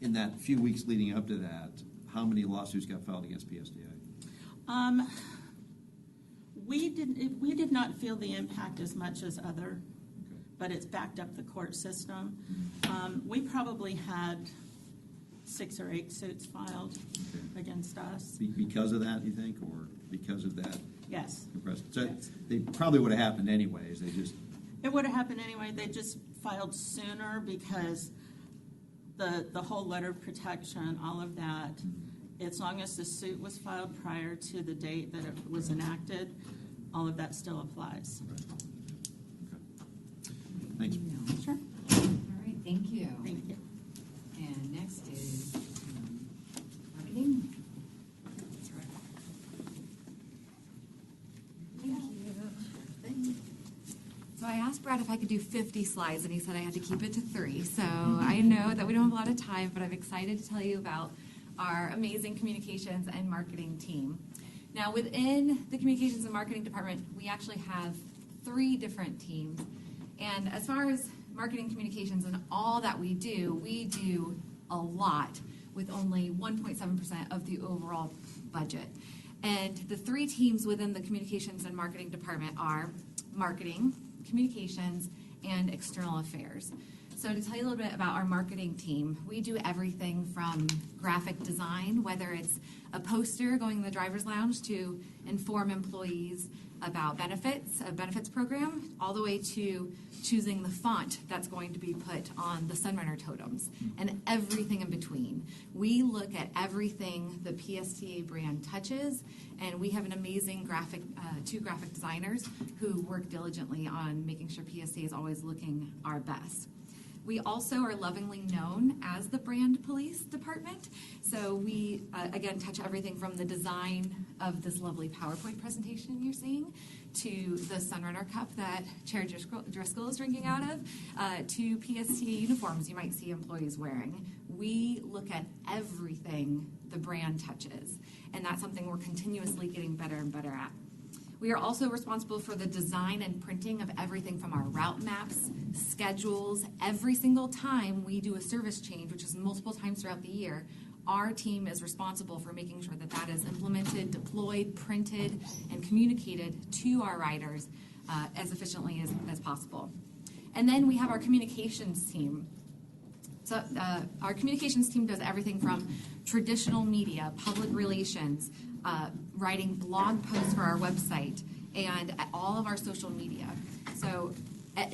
in that few weeks leading up to that, how many lawsuits got filed against PSDA? We did not feel the impact as much as other, but it's backed up the court system. We probably had 6 or 8 suits filed against us. Because of that, you think, or because of that? Yes. Compressed. So Yes. they probably would have happened anyways. They just. It would have happened anyway. They just filed sooner because the whole letter of protection, all of that, as long as the suit was filed prior to the date that it was enacted, all of that still applies. Thanks. Sure. All right, thank you. Thank you. And next is marketing. So I asked Brad if I could do 50 slides, and he said I had to keep it to 3. So I know that we don't have a lot of time, but I'm excited to tell you about our amazing communications and marketing team. Now, within the communications and marketing department, we actually have 3 different teams. And as far as marketing communications and all that we do a lot with only 1.7% of the overall budget. And the 3 teams within the communications and marketing department are marketing, communications, and external affairs. So to tell you a little bit about our marketing team, we do everything from graphic design, whether it's a poster going in the driver's lounge to inform employees about benefits, a benefits program, all the way to choosing the font that's going to be put on the Sunrunner totems, and everything in between. We look at everything the PSTA brand touches, and we have an amazing 2 graphic designers who work diligently on making sure PSTA is always looking our best. We also are lovingly known as the brand police department. So we, again, touch everything from the design of this lovely PowerPoint presentation you're seeing to the Sunrunner cup that Chair Driscoll is drinking out of, to PSTA uniforms you might see employees wearing. We look at everything the brand touches, and that's something we're continuously getting better and better at. We are also responsible for the design and printing of everything from our route maps, schedules. Every single time we do a service change, which is multiple times throughout the year, our team is responsible for making sure that that is implemented, deployed, printed, and communicated to our riders as efficiently as possible. And then we have our communications team. So our communications team does everything from traditional media, public relations, writing blog posts for our website, and all of our social media. So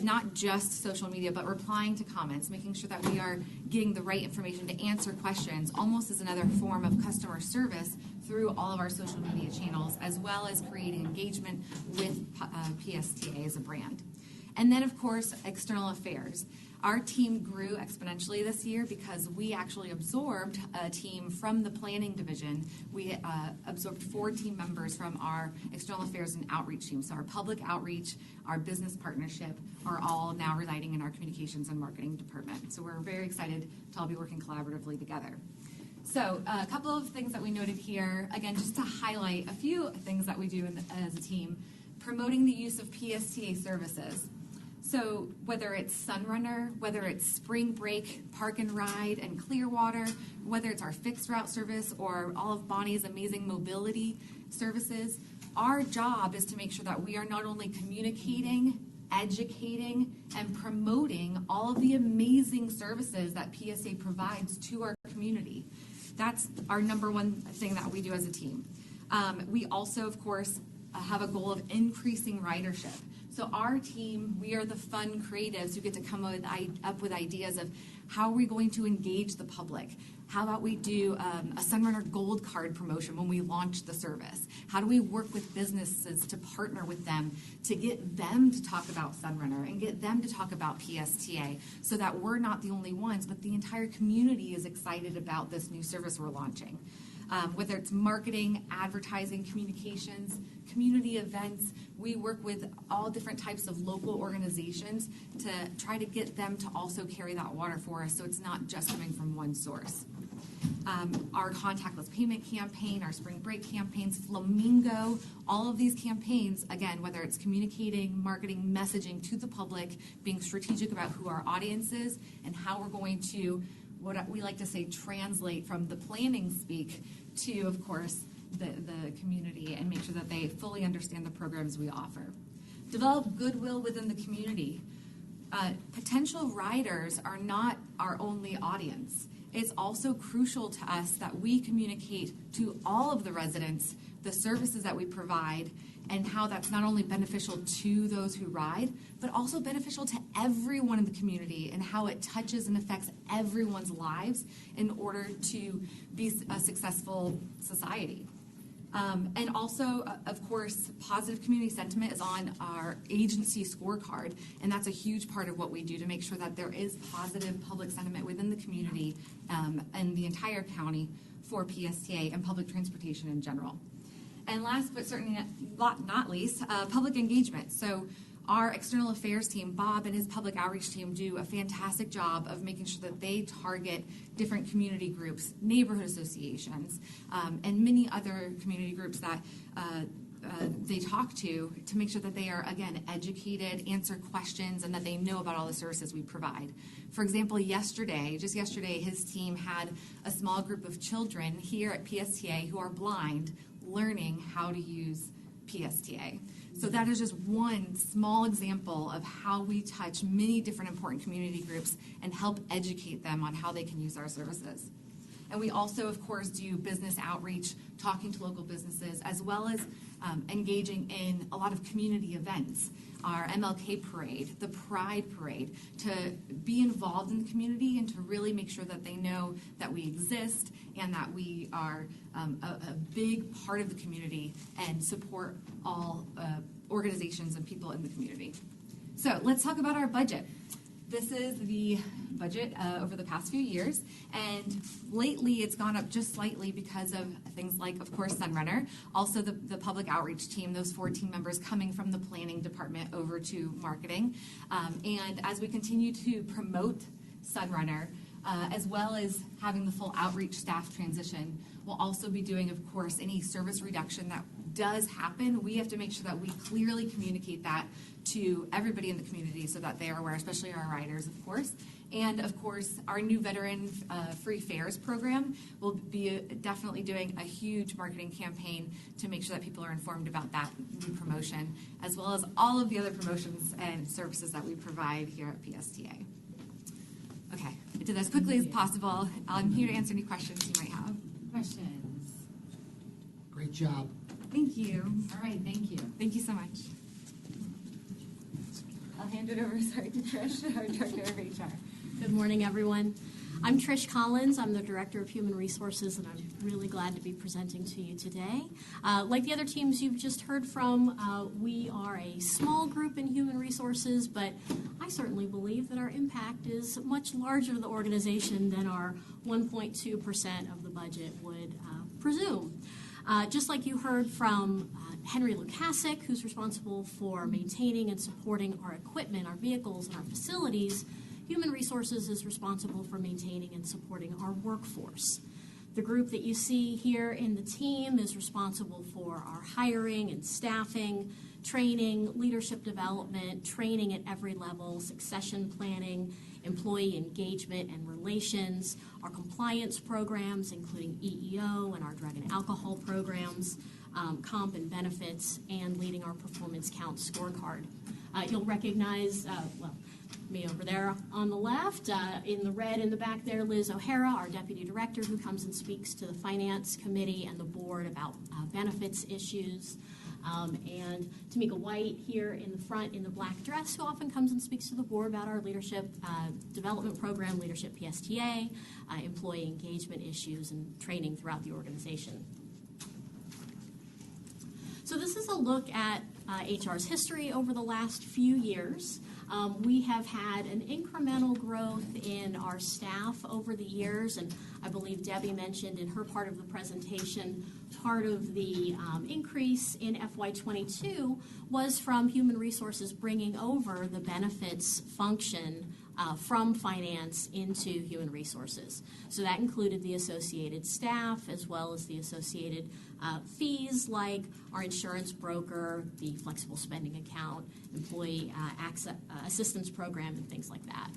not just social media, but replying to comments, making sure that we are getting the right information to answer questions, almost as another form of customer service through all of our social media channels, as well as creating engagement with PSTA as a brand. And then, of course, external affairs. Our team grew exponentially this year because we actually absorbed a team from the planning division. We absorbed 4 team members from our external affairs and outreach team. So our public outreach, our business partnership are all now residing in our communications and marketing department. So we're very excited to all be working collaboratively together. So a couple of things that we noted here, again, just to highlight a few things that we do as a team, promoting the use of PSTA services. So whether it's Sunrunner, whether it's Spring Break, Park and Ride, and Clearwater, whether it's our fixed route service or all of Bonnie's amazing mobility services, our job is to make sure that we are not only communicating, educating, and promoting all of the amazing services that PSA provides to our community. That's our number one thing that we do as a team. We also, of course, have a goal of increasing ridership. So our team, we are the fun creatives who get to come up with ideas of how are we going to engage the public? How about we do a Sunrunner Gold Card promotion when we launch the service? How do we work with businesses to partner with them to get them to talk about Sunrunner and get them to talk about PSTA so that we're not the only ones, but the entire community is excited about this new service we're launching? Whether it's marketing, advertising, communications, community events, we work with all different types of local organizations to try to get them to also carry that water for us so it's not just coming from one source. Our contactless payment campaign, our spring break campaigns, Flamingo, all of these campaigns, again, whether it's communicating, marketing, messaging to the public, being strategic about who our audience is and how we're going to, what we like to say, translate from the planning speak to, of course, the community and make sure that they fully understand the programs we offer. Develop goodwill within the community. Potential riders are not our only audience. It's also crucial to us that we communicate to all of the residents the services that we provide and how that's not only beneficial to those who ride, but also beneficial to everyone in the community and how it touches and affects everyone's lives in order to be a successful society. And also, of course, positive community sentiment is on our agency scorecard, and that's a huge part of what we do to make sure that there is positive public sentiment within the community and the entire county for PSTA and public transportation in general. And last but certainly not least, public engagement. So our external affairs team, Bob and his public outreach team, do a fantastic job of making sure that they target different community groups, neighborhood associations, and many other community groups that they talk to make sure that they are, again, educated, answer questions, and that they know about all the services we provide. For example, just yesterday, his team had a small group of children here at PSTA who are blind learning how to use PSTA. So that is just one small example of how we touch many different important community groups and help educate them on how they can use our services. And we also, of course, do business outreach, talking to local businesses, as well as engaging in a lot of community events. Our MLK Parade, the Pride Parade, to be involved in the community and to really make sure that they know that we exist and that we are a big part of the community and support all organizations and people in the community. So let's talk about our budget. This is the budget over the past few years, and lately it's gone up just slightly because of things like, of course, Sunrunner, also the public outreach team, those 4 team members coming from the planning department over to marketing. And as we continue to promote Sunrunner, as well as having the full outreach staff transition, we'll also be doing, of course, any service reduction that does happen. We have to make sure that we clearly communicate that to everybody in the community so that they are aware, especially our riders, of course. And, of course, our new veteran free fares program will be definitely doing a huge marketing campaign to make sure that people are informed about that new promotion, as well as all of the other promotions and services that we provide here at PSTA. Okay, I did as quickly as possible. I'm here to answer any questions you might have. Questions? Great job. Thank you. All right, thank you. Thank you so much. I'll hand it over, sorry, to Trish, our Director of HR. Good morning, everyone. I'm Trish Collins. I'm the Director of Human Resources, and I'm really glad to be presenting to you today. Like the other teams you've just heard from, we are a small group in human resources, but I certainly believe that our impact is much larger to the organization than our 1.2% of the budget would presume. Just like you heard from Henry Lukasik, who's responsible for maintaining and supporting our equipment, our vehicles, and our facilities, Human Resources is responsible for maintaining and supporting our workforce. The group that you see here in the team is responsible for our hiring and staffing, training, leadership development, training at every level, succession planning, employee engagement and relations, our compliance programs, including EEO and our drug and alcohol programs, comp and benefits, and leading our performance count scorecard. You'll recognize, me over there on the left, in the red in the back there, Liz O'Hara, our Deputy Director, who comes and speaks to the Finance Committee and the Board about benefits issues. And Tamika White here in the front in the black dress, who often comes and speaks to the board about our leadership development program, Leadership PSTA, employee engagement issues, and training throughout the organization. So this is a look at HR's history over the last few years. We have had an incremental growth in our staff over the years, and I believe Debbie mentioned in her part of the presentation, part of the increase in FY22 was from Human Resources bringing over the benefits function from finance into Human Resources. So that included the associated staff as well as the associated fees like our insurance broker, the flexible spending account, employee assistance program, and things like that.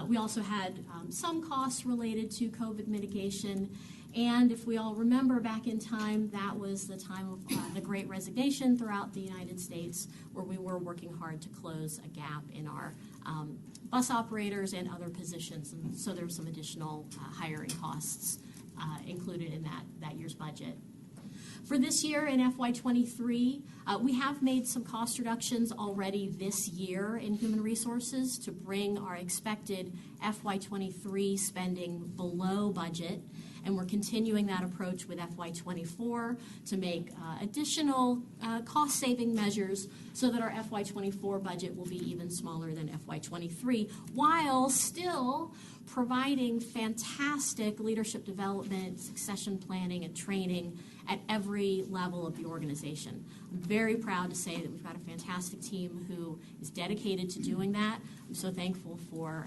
We also had some costs related to COVID mitigation. And if we all remember back in time, that was the time of the Great Resignation throughout the United States, where we were working hard to close a gap in our bus operators and other positions. And so there were some additional hiring costs included in that year's budget. For this year in FY23, we have made some cost reductions already this year in Human Resources to bring our expected FY23 spending below budget. And we're continuing that approach with FY24 to make additional cost-saving measures so that our FY24 budget will be even smaller than FY23, while still providing fantastic leadership development, succession planning, and training at every level of the organization. I'm very proud to say that we've got a fantastic team who is dedicated to doing that. I'm so thankful for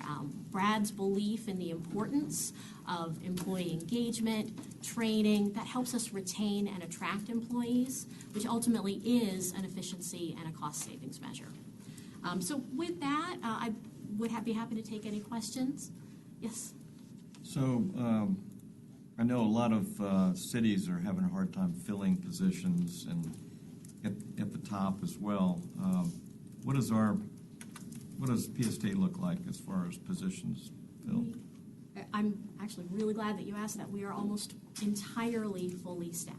Brad's belief in the importance of employee engagement, training. That helps us retain and attract employees, which ultimately is an efficiency and a cost savings measure. So with that, I would be happy to take any questions. Yes? So I know a lot of cities are having a hard time filling positions, and at the top as well. What does PSTA look like as far as positions filled? I'm actually really glad that you asked that. We are almost entirely fully staffed.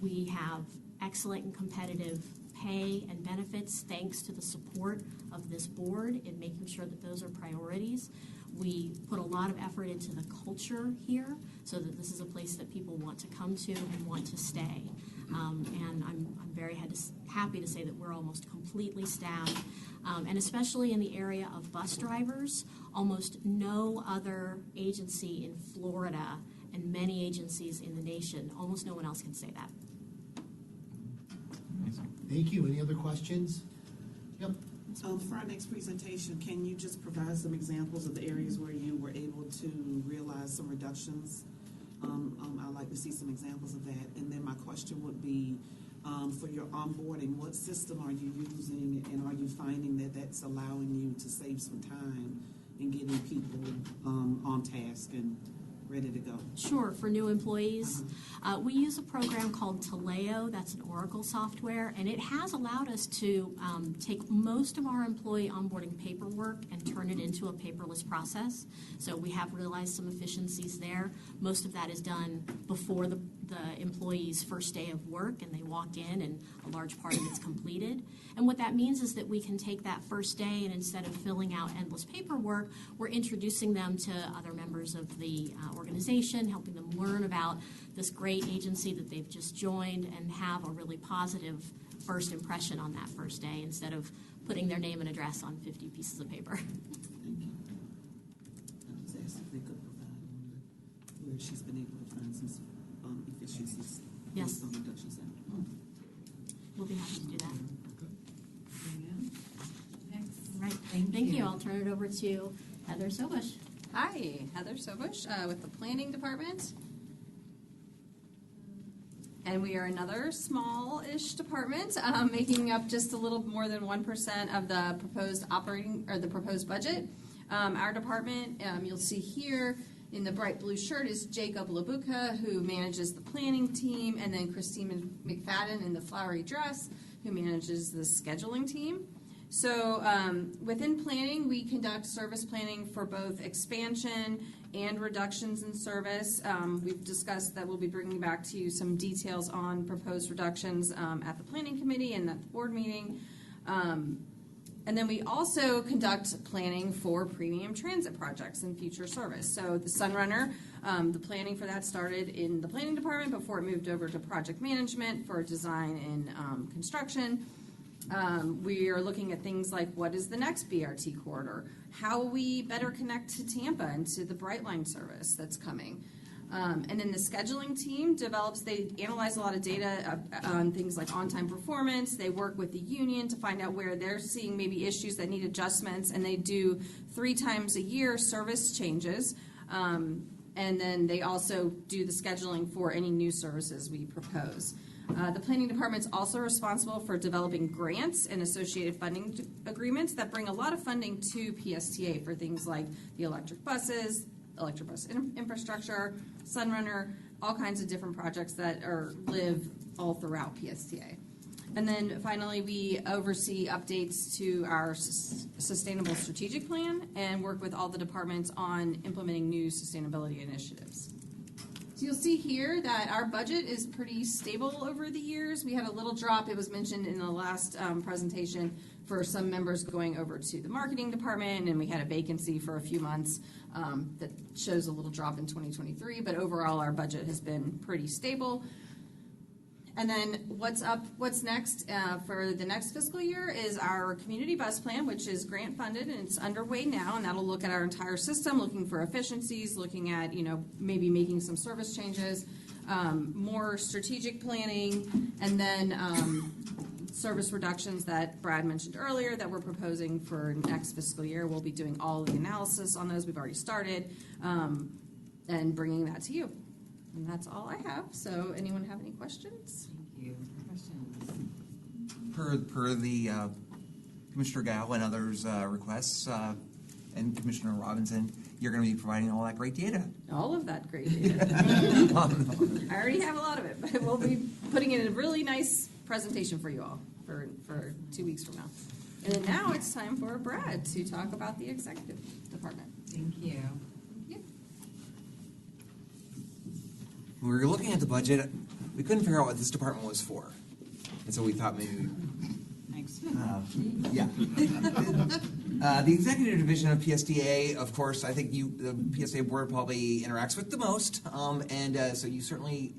We have excellent and competitive pay and benefits thanks to the support of this board in making sure that those are priorities. We put a lot of effort into the culture here so that this is a place that people want to come to and want to stay. And I'm very happy to say that we're almost completely staffed. And especially in the area of bus drivers, almost no other agency in Florida and many agencies in the nation, almost no one else can say that. Thank you. Any other questions? Yep. For our next presentation, can you just provide some examples of the areas where you were able to realize some reductions? I'd like to see some examples of that. And then my question would be, for your onboarding, what system are you using, and are you finding that that's allowing you to save some time in getting people on task and ready to go? Sure. For new employees, we use a program called Taleo. That's an Oracle software, and it has allowed us to take most of our employee onboarding paperwork and turn it into a paperless process. So we have realized some efficiencies there. Most of that is done before the the employee's first day of work, and they walk in and a large part of it's completed. And what that means is that we can take that first day, and instead of filling out endless paperwork, we're introducing them to other members of the organization, helping them learn about this great agency that they've just joined, and have a really positive first impression on that first day instead of putting their name and address on 50 pieces of paper. I was asked if they could provide where she's been able to find some efficiencies. Yes. Based on reductions there. We'll be happy to do that. Thanks. Right. Thank you. I'll turn it over to Heather Sobush. Hi, Heather Sobush with the Planning Department. And we are another small-ish department, making up just a little more than 1% of the proposed the proposed budget. Our department, you'll see here in the bright blue shirt, is Jacob Labuka, who manages the planning team, and then Christine McFadden in the flowery dress, who manages the scheduling team. So within planning, we conduct service planning for both expansion and reductions in service. We've discussed that we'll be bringing back to you some details on proposed reductions at the planning committee and at the board meeting. And then we also conduct planning for premium transit projects and future service. So the Sunrunner, the planning for that started in the planning department before it moved over to project management for design and construction. We are looking at things like, what is the next BRT corridor? How will we better connect to Tampa and to the Brightline service that's coming? And then the scheduling team they analyze a lot of data on things like on-time performance. They work with the union to find out where they're seeing maybe issues that need adjustments, and they do 3 times a year service changes. And then they also do the scheduling for any new services we propose. The planning department's also responsible for developing grants and associated funding agreements that bring a lot of funding to PSTA for things like the electric buses, electric bus infrastructure, Sunrunner, all kinds of different projects that live all throughout PSTA. And then finally, we oversee updates to our sustainable strategic plan and work with all the departments on implementing new sustainability initiatives. So you'll see here that our budget is pretty stable over the years. We had a little drop, it was mentioned in the last presentation, for some members going over to the marketing department, and we had a vacancy for a few months that shows a little drop in 2023, but overall our budget has been pretty stable. And then what's next for the next fiscal year is our community bus plan, which is grant funded, and it's underway now, and that'll look at our entire system, looking for efficiencies, looking at, maybe making some service changes, more strategic planning, and then service reductions that Brad mentioned earlier that we're proposing for next fiscal year. We'll be doing all of the analysis on those. We've already started, and bringing that to you. And that's all I have. So anyone have any questions? Thank you. Questions? Per the Commissioner Gao and others' requests, and Commissioner Robinson, you're going to be providing all that great data. All of that great data. I already have a lot of it, but we'll be putting it in a really nice presentation for you all for 2 weeks from now. And then now it's time for Brad to talk about the executive department. Thank you. When we were looking at the budget, we couldn't figure out what this department was for. And so we thought maybe... Thanks. The executive division of PSTA, of course, I think the PSTA board probably interacts with the most. So you certainly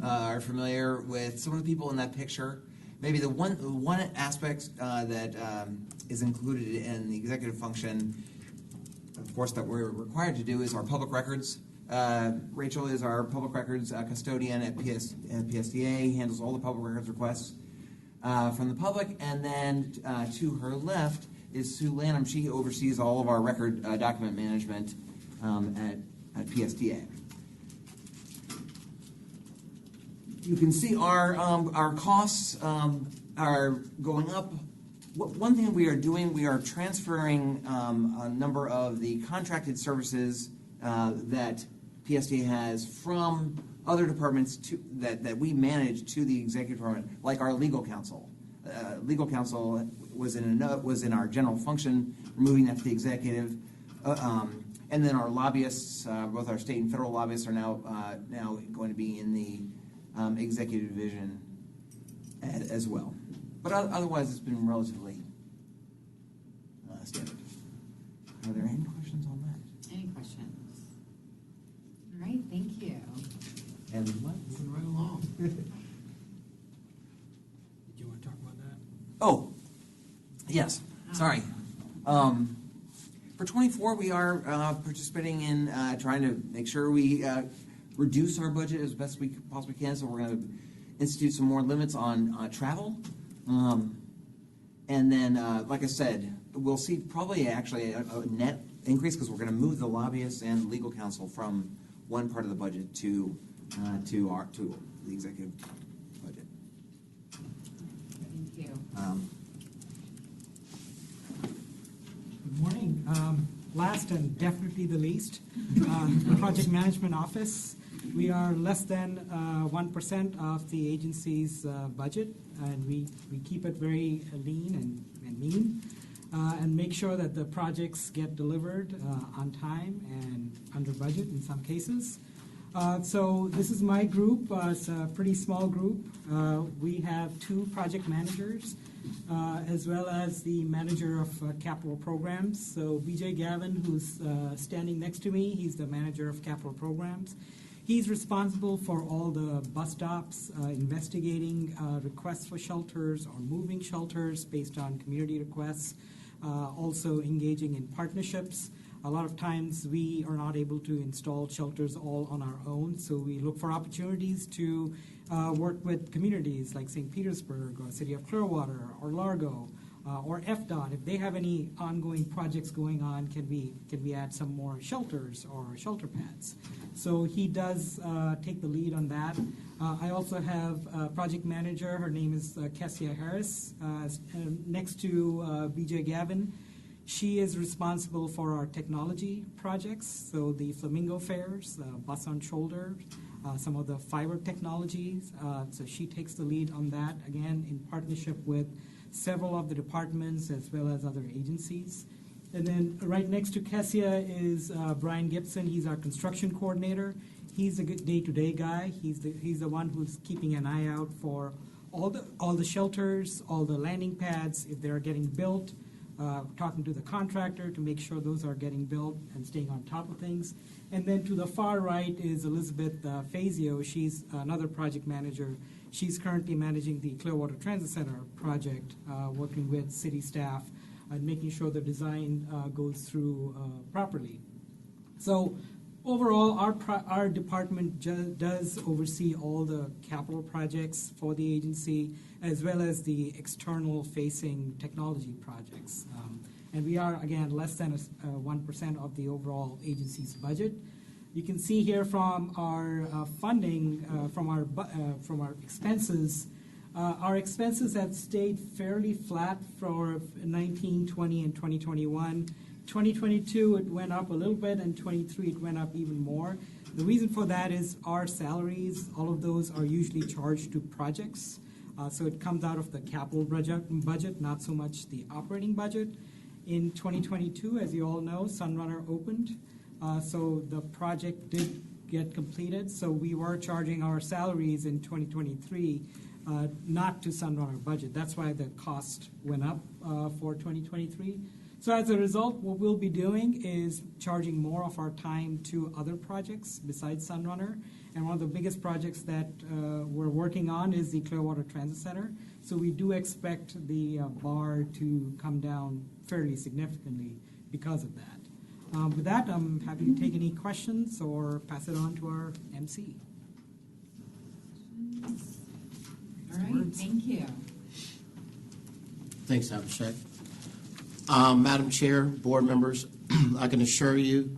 are familiar with some of the people in that picture. Maybe the one aspect that is included in the executive function, of course, that we're required to do is our public records. Rachel is our public records custodian at PSTA, handles all the public records requests from the public, and then to her left is Sue Lanham. She oversees all of our record document management at PSTA. You can see our costs are going up. One thing we are doing, we are transferring a number of the contracted services that PSTA has from other departments that we manage to the executive department, like our legal counsel. Legal counsel was in our general function, moving that to the executive, and then our lobbyists, both our state and federal lobbyists, are now going to be in the executive vision as well. But otherwise, it's been relatively standard. Are there any questions on that? Any questions? All right, thank you. And moving right along. Did you want to talk about that? Oh, yes. Sorry. For 24, we are participating in trying to make sure we reduce our budget as best we possibly can. So we're going to institute some more limits on travel. And then, like I said, we'll see probably actually a net increase because we're going to move the lobbyists and legal counsel from one part of the budget to the executive budget. Thank you. Good morning. Last and definitely the least, Project Management Office. We are less than 1% of the agency's budget, and we keep it very lean and mean, and make sure that the projects get delivered on time and under budget in some cases. So this is my group. It's a pretty small group. We have 2 project managers, as well as the manager of capital programs. So BJ Gavin, who's standing next to me, he's the manager of capital programs. He's responsible for all the bus stops, investigating requests for shelters or moving shelters based on community requests, also engaging in partnerships. A lot of times we are not able to install shelters all on our own, so we look for opportunities to work with communities like St. Petersburg or City of Clearwater or Largo or FDOT. If they have any ongoing projects going on, can we add some more shelters or shelter pads? So he does take the lead on that. I also have a project manager. Her name is Kessia Harris, next to BJ Gavin. She is responsible for our technology projects, so the Flamingo Fairs, Bus on Shoulder, some of the fiber technologies. So she takes the lead on that, again, in partnership with several of the departments as well as other agencies. And then right next to Kessia is Brian Gibson. He's our construction coordinator. He's a good day-to-day guy. He's the one who's keeping an eye out for all the shelters, all the landing pads, if they're getting built, talking to the contractor to make sure those are getting built and staying on top of things. And then to the far right is Elizabeth Fazio. She's another project manager. She's currently managing the Clearwater Transit Center project, working with city staff and making sure the design goes through properly. So overall, our department does oversee all the capital projects for the agency, as well as the external-facing technology projects. And we are, again, less than 1% of the overall agency's budget. You can see here from our funding, from our expenses, our expenses have stayed fairly flat for 19, 20, and 2021. 2022, it went up a little bit, and 23, it went up even more. The reason for that is our salaries, all of those are usually charged to projects. So it comes out of the capital budget, not so much the operating budget. In 2022, as you all know, Sunrunner opened. So the project did get completed. So we were charging our salaries in 2023, not to Sunrunner budget. That's why the cost went up for 2023. So as a result, what we'll be doing is charging more of our time to other projects besides Sunrunner. And one of the biggest projects that we're working on is the Clearwater Transit Center. So we do expect the bar to come down fairly significantly because of that. With that, I'm happy to take any questions or pass it on to our MC. All right, thank you. Thanks, Abhishek. Madam Chair, board members, I can assure you,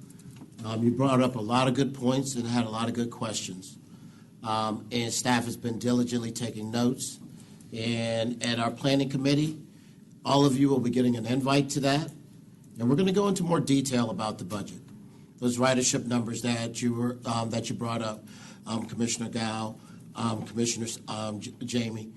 you brought up a lot of good points and had a lot of good questions. And staff has been diligently taking notes. And at our planning committee, all of you will be getting an invite to that. And we're going to go into more detail about the budget. Those ridership numbers that you brought up, Commissioner Gao, Commissioner Jamie,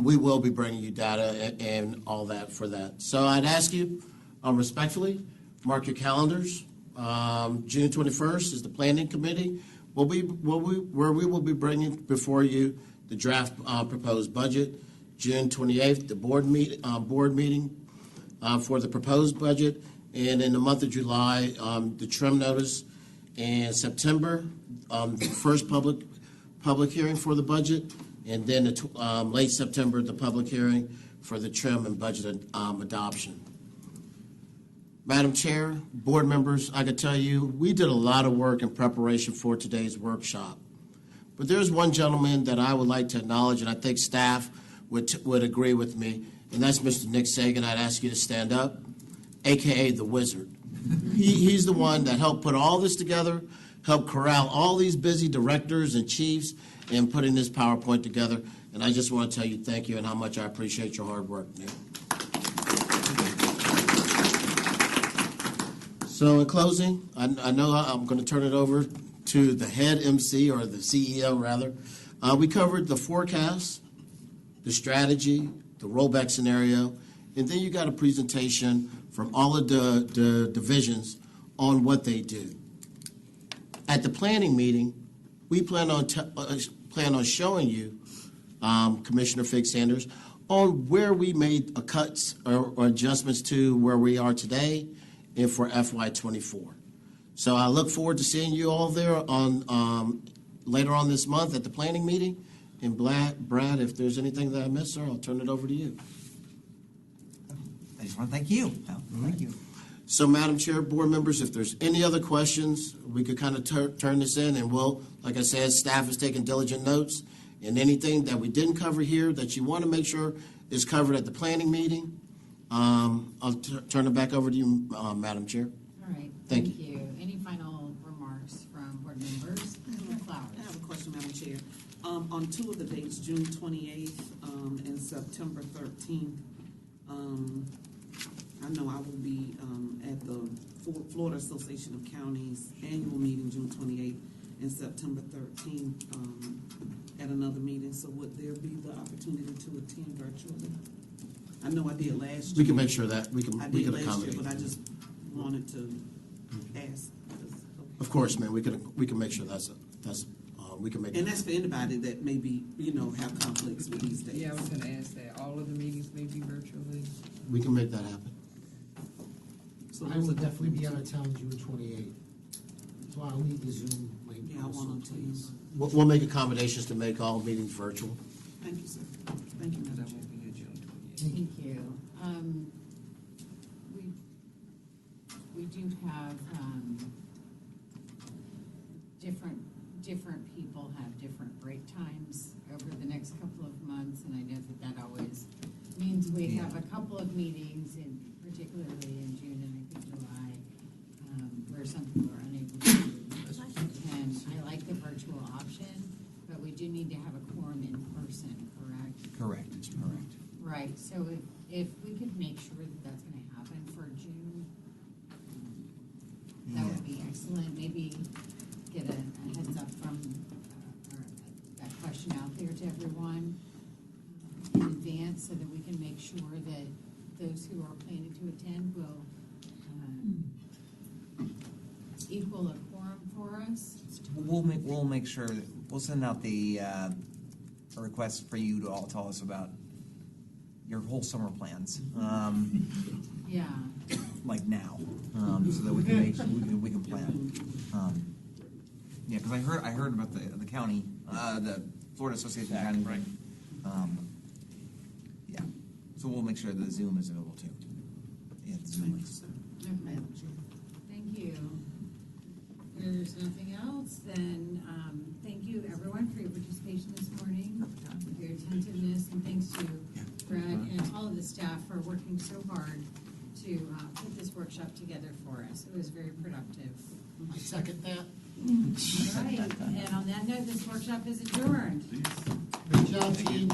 we will be bringing you data and all that for that. So I'd ask you, respectfully, mark your calendars. June 21st is the planning committee. where we will be bringing before you the draft proposed budget. June 28th, the board meeting for the proposed budget, and in the month of July, the trim notice, and September, the first public hearing for the budget, and then late September, the public hearing for the trim and budget adoption. Madam Chair, board members, I could tell you, we did a lot of work in preparation for today's workshop. But there's one gentleman that I would like to acknowledge, and I think staff would agree with me, and that's Mr. Nick Sagan. I'd ask you to stand up, AKA the Wizard. He's the one that helped put all this together, helped corral all these busy directors and chiefs in putting this PowerPoint together. And I just want to tell you thank you and how much I appreciate your hard work, Nick. So in closing, I know I'm going to turn it over to the head MC, or the CEO rather. We covered the forecast, the strategy, the rollback scenario, and then you got a presentation from all of the divisions on what they do. At the planning meeting, we plan on showing you, Commissioner Fig Sanders, on where we made cuts or adjustments to where we are today and for FY24. So I look forward to seeing you all there on later on this month at the planning meeting. And Brad, if there's anything that I missed, sir, I'll turn it over to you. I just want to thank you. Thank you. So, Madam Chair, board members, if there's any other questions, we could kind of turn this in, and we'll, like I said, staff is taking diligent notes, and anything that we didn't cover here that you want to make sure is covered at the planning meeting, I'll turn it back over to you, Madam Chair. All right. Thank you. Any final remarks from board members? Flowers. I have a question, Madam Chair. On two of the dates, June 28th and September 13th, I know I will be at the Florida Association of Counties annual meeting, June 28th and September 13th, at another meeting. So would there be the opportunity to attend virtually? I know I did last year. We can make sure that we can I we did can last year, accommodate. but I just wanted to ask. Of course, man. We can make sure we can make. And that's for anybody that maybe have conflicts with these days. Yeah, I was going to ask that. All of the meetings may be virtually. We can make that happen. So I will definitely be out of town June 28th. So I'll need the Zoom link. Yeah, I want to please. We'll make accommodations to make all meetings virtual. Thank you, sir. Thank you, Madam Chair. Thank you. We do have different people have different break times over the next couple of months, and I know that always means we have a couple of meetings, particularly in June and I think July, where some people are unable to attend. I like the virtual option, but we do need to have a quorum in person, correct? Correct. Right, so if we could make sure that that's going to happen for June, that would be excellent. Maybe get a heads up from, or that question out there to everyone in advance so that we can make sure that those who are planning to attend will equal a quorum for us. We'll make sure that we'll send out the a request for you to all tell us about your whole summer plans. Yeah. Like now, so that we can we can plan. Yeah, because I heard about the county, the Florida Association of County. Right. Yeah. So we'll make sure that the Zoom is available too. Yeah, the Zoom links. Okay. Thank you. If there's nothing else, then thank you everyone for your participation this morning, for your attentiveness, and thanks to Brad and all of the staff for working so hard to put this workshop together for us. It was very productive. I second that. All right, and on that note, this workshop is adjourned. Good job, team.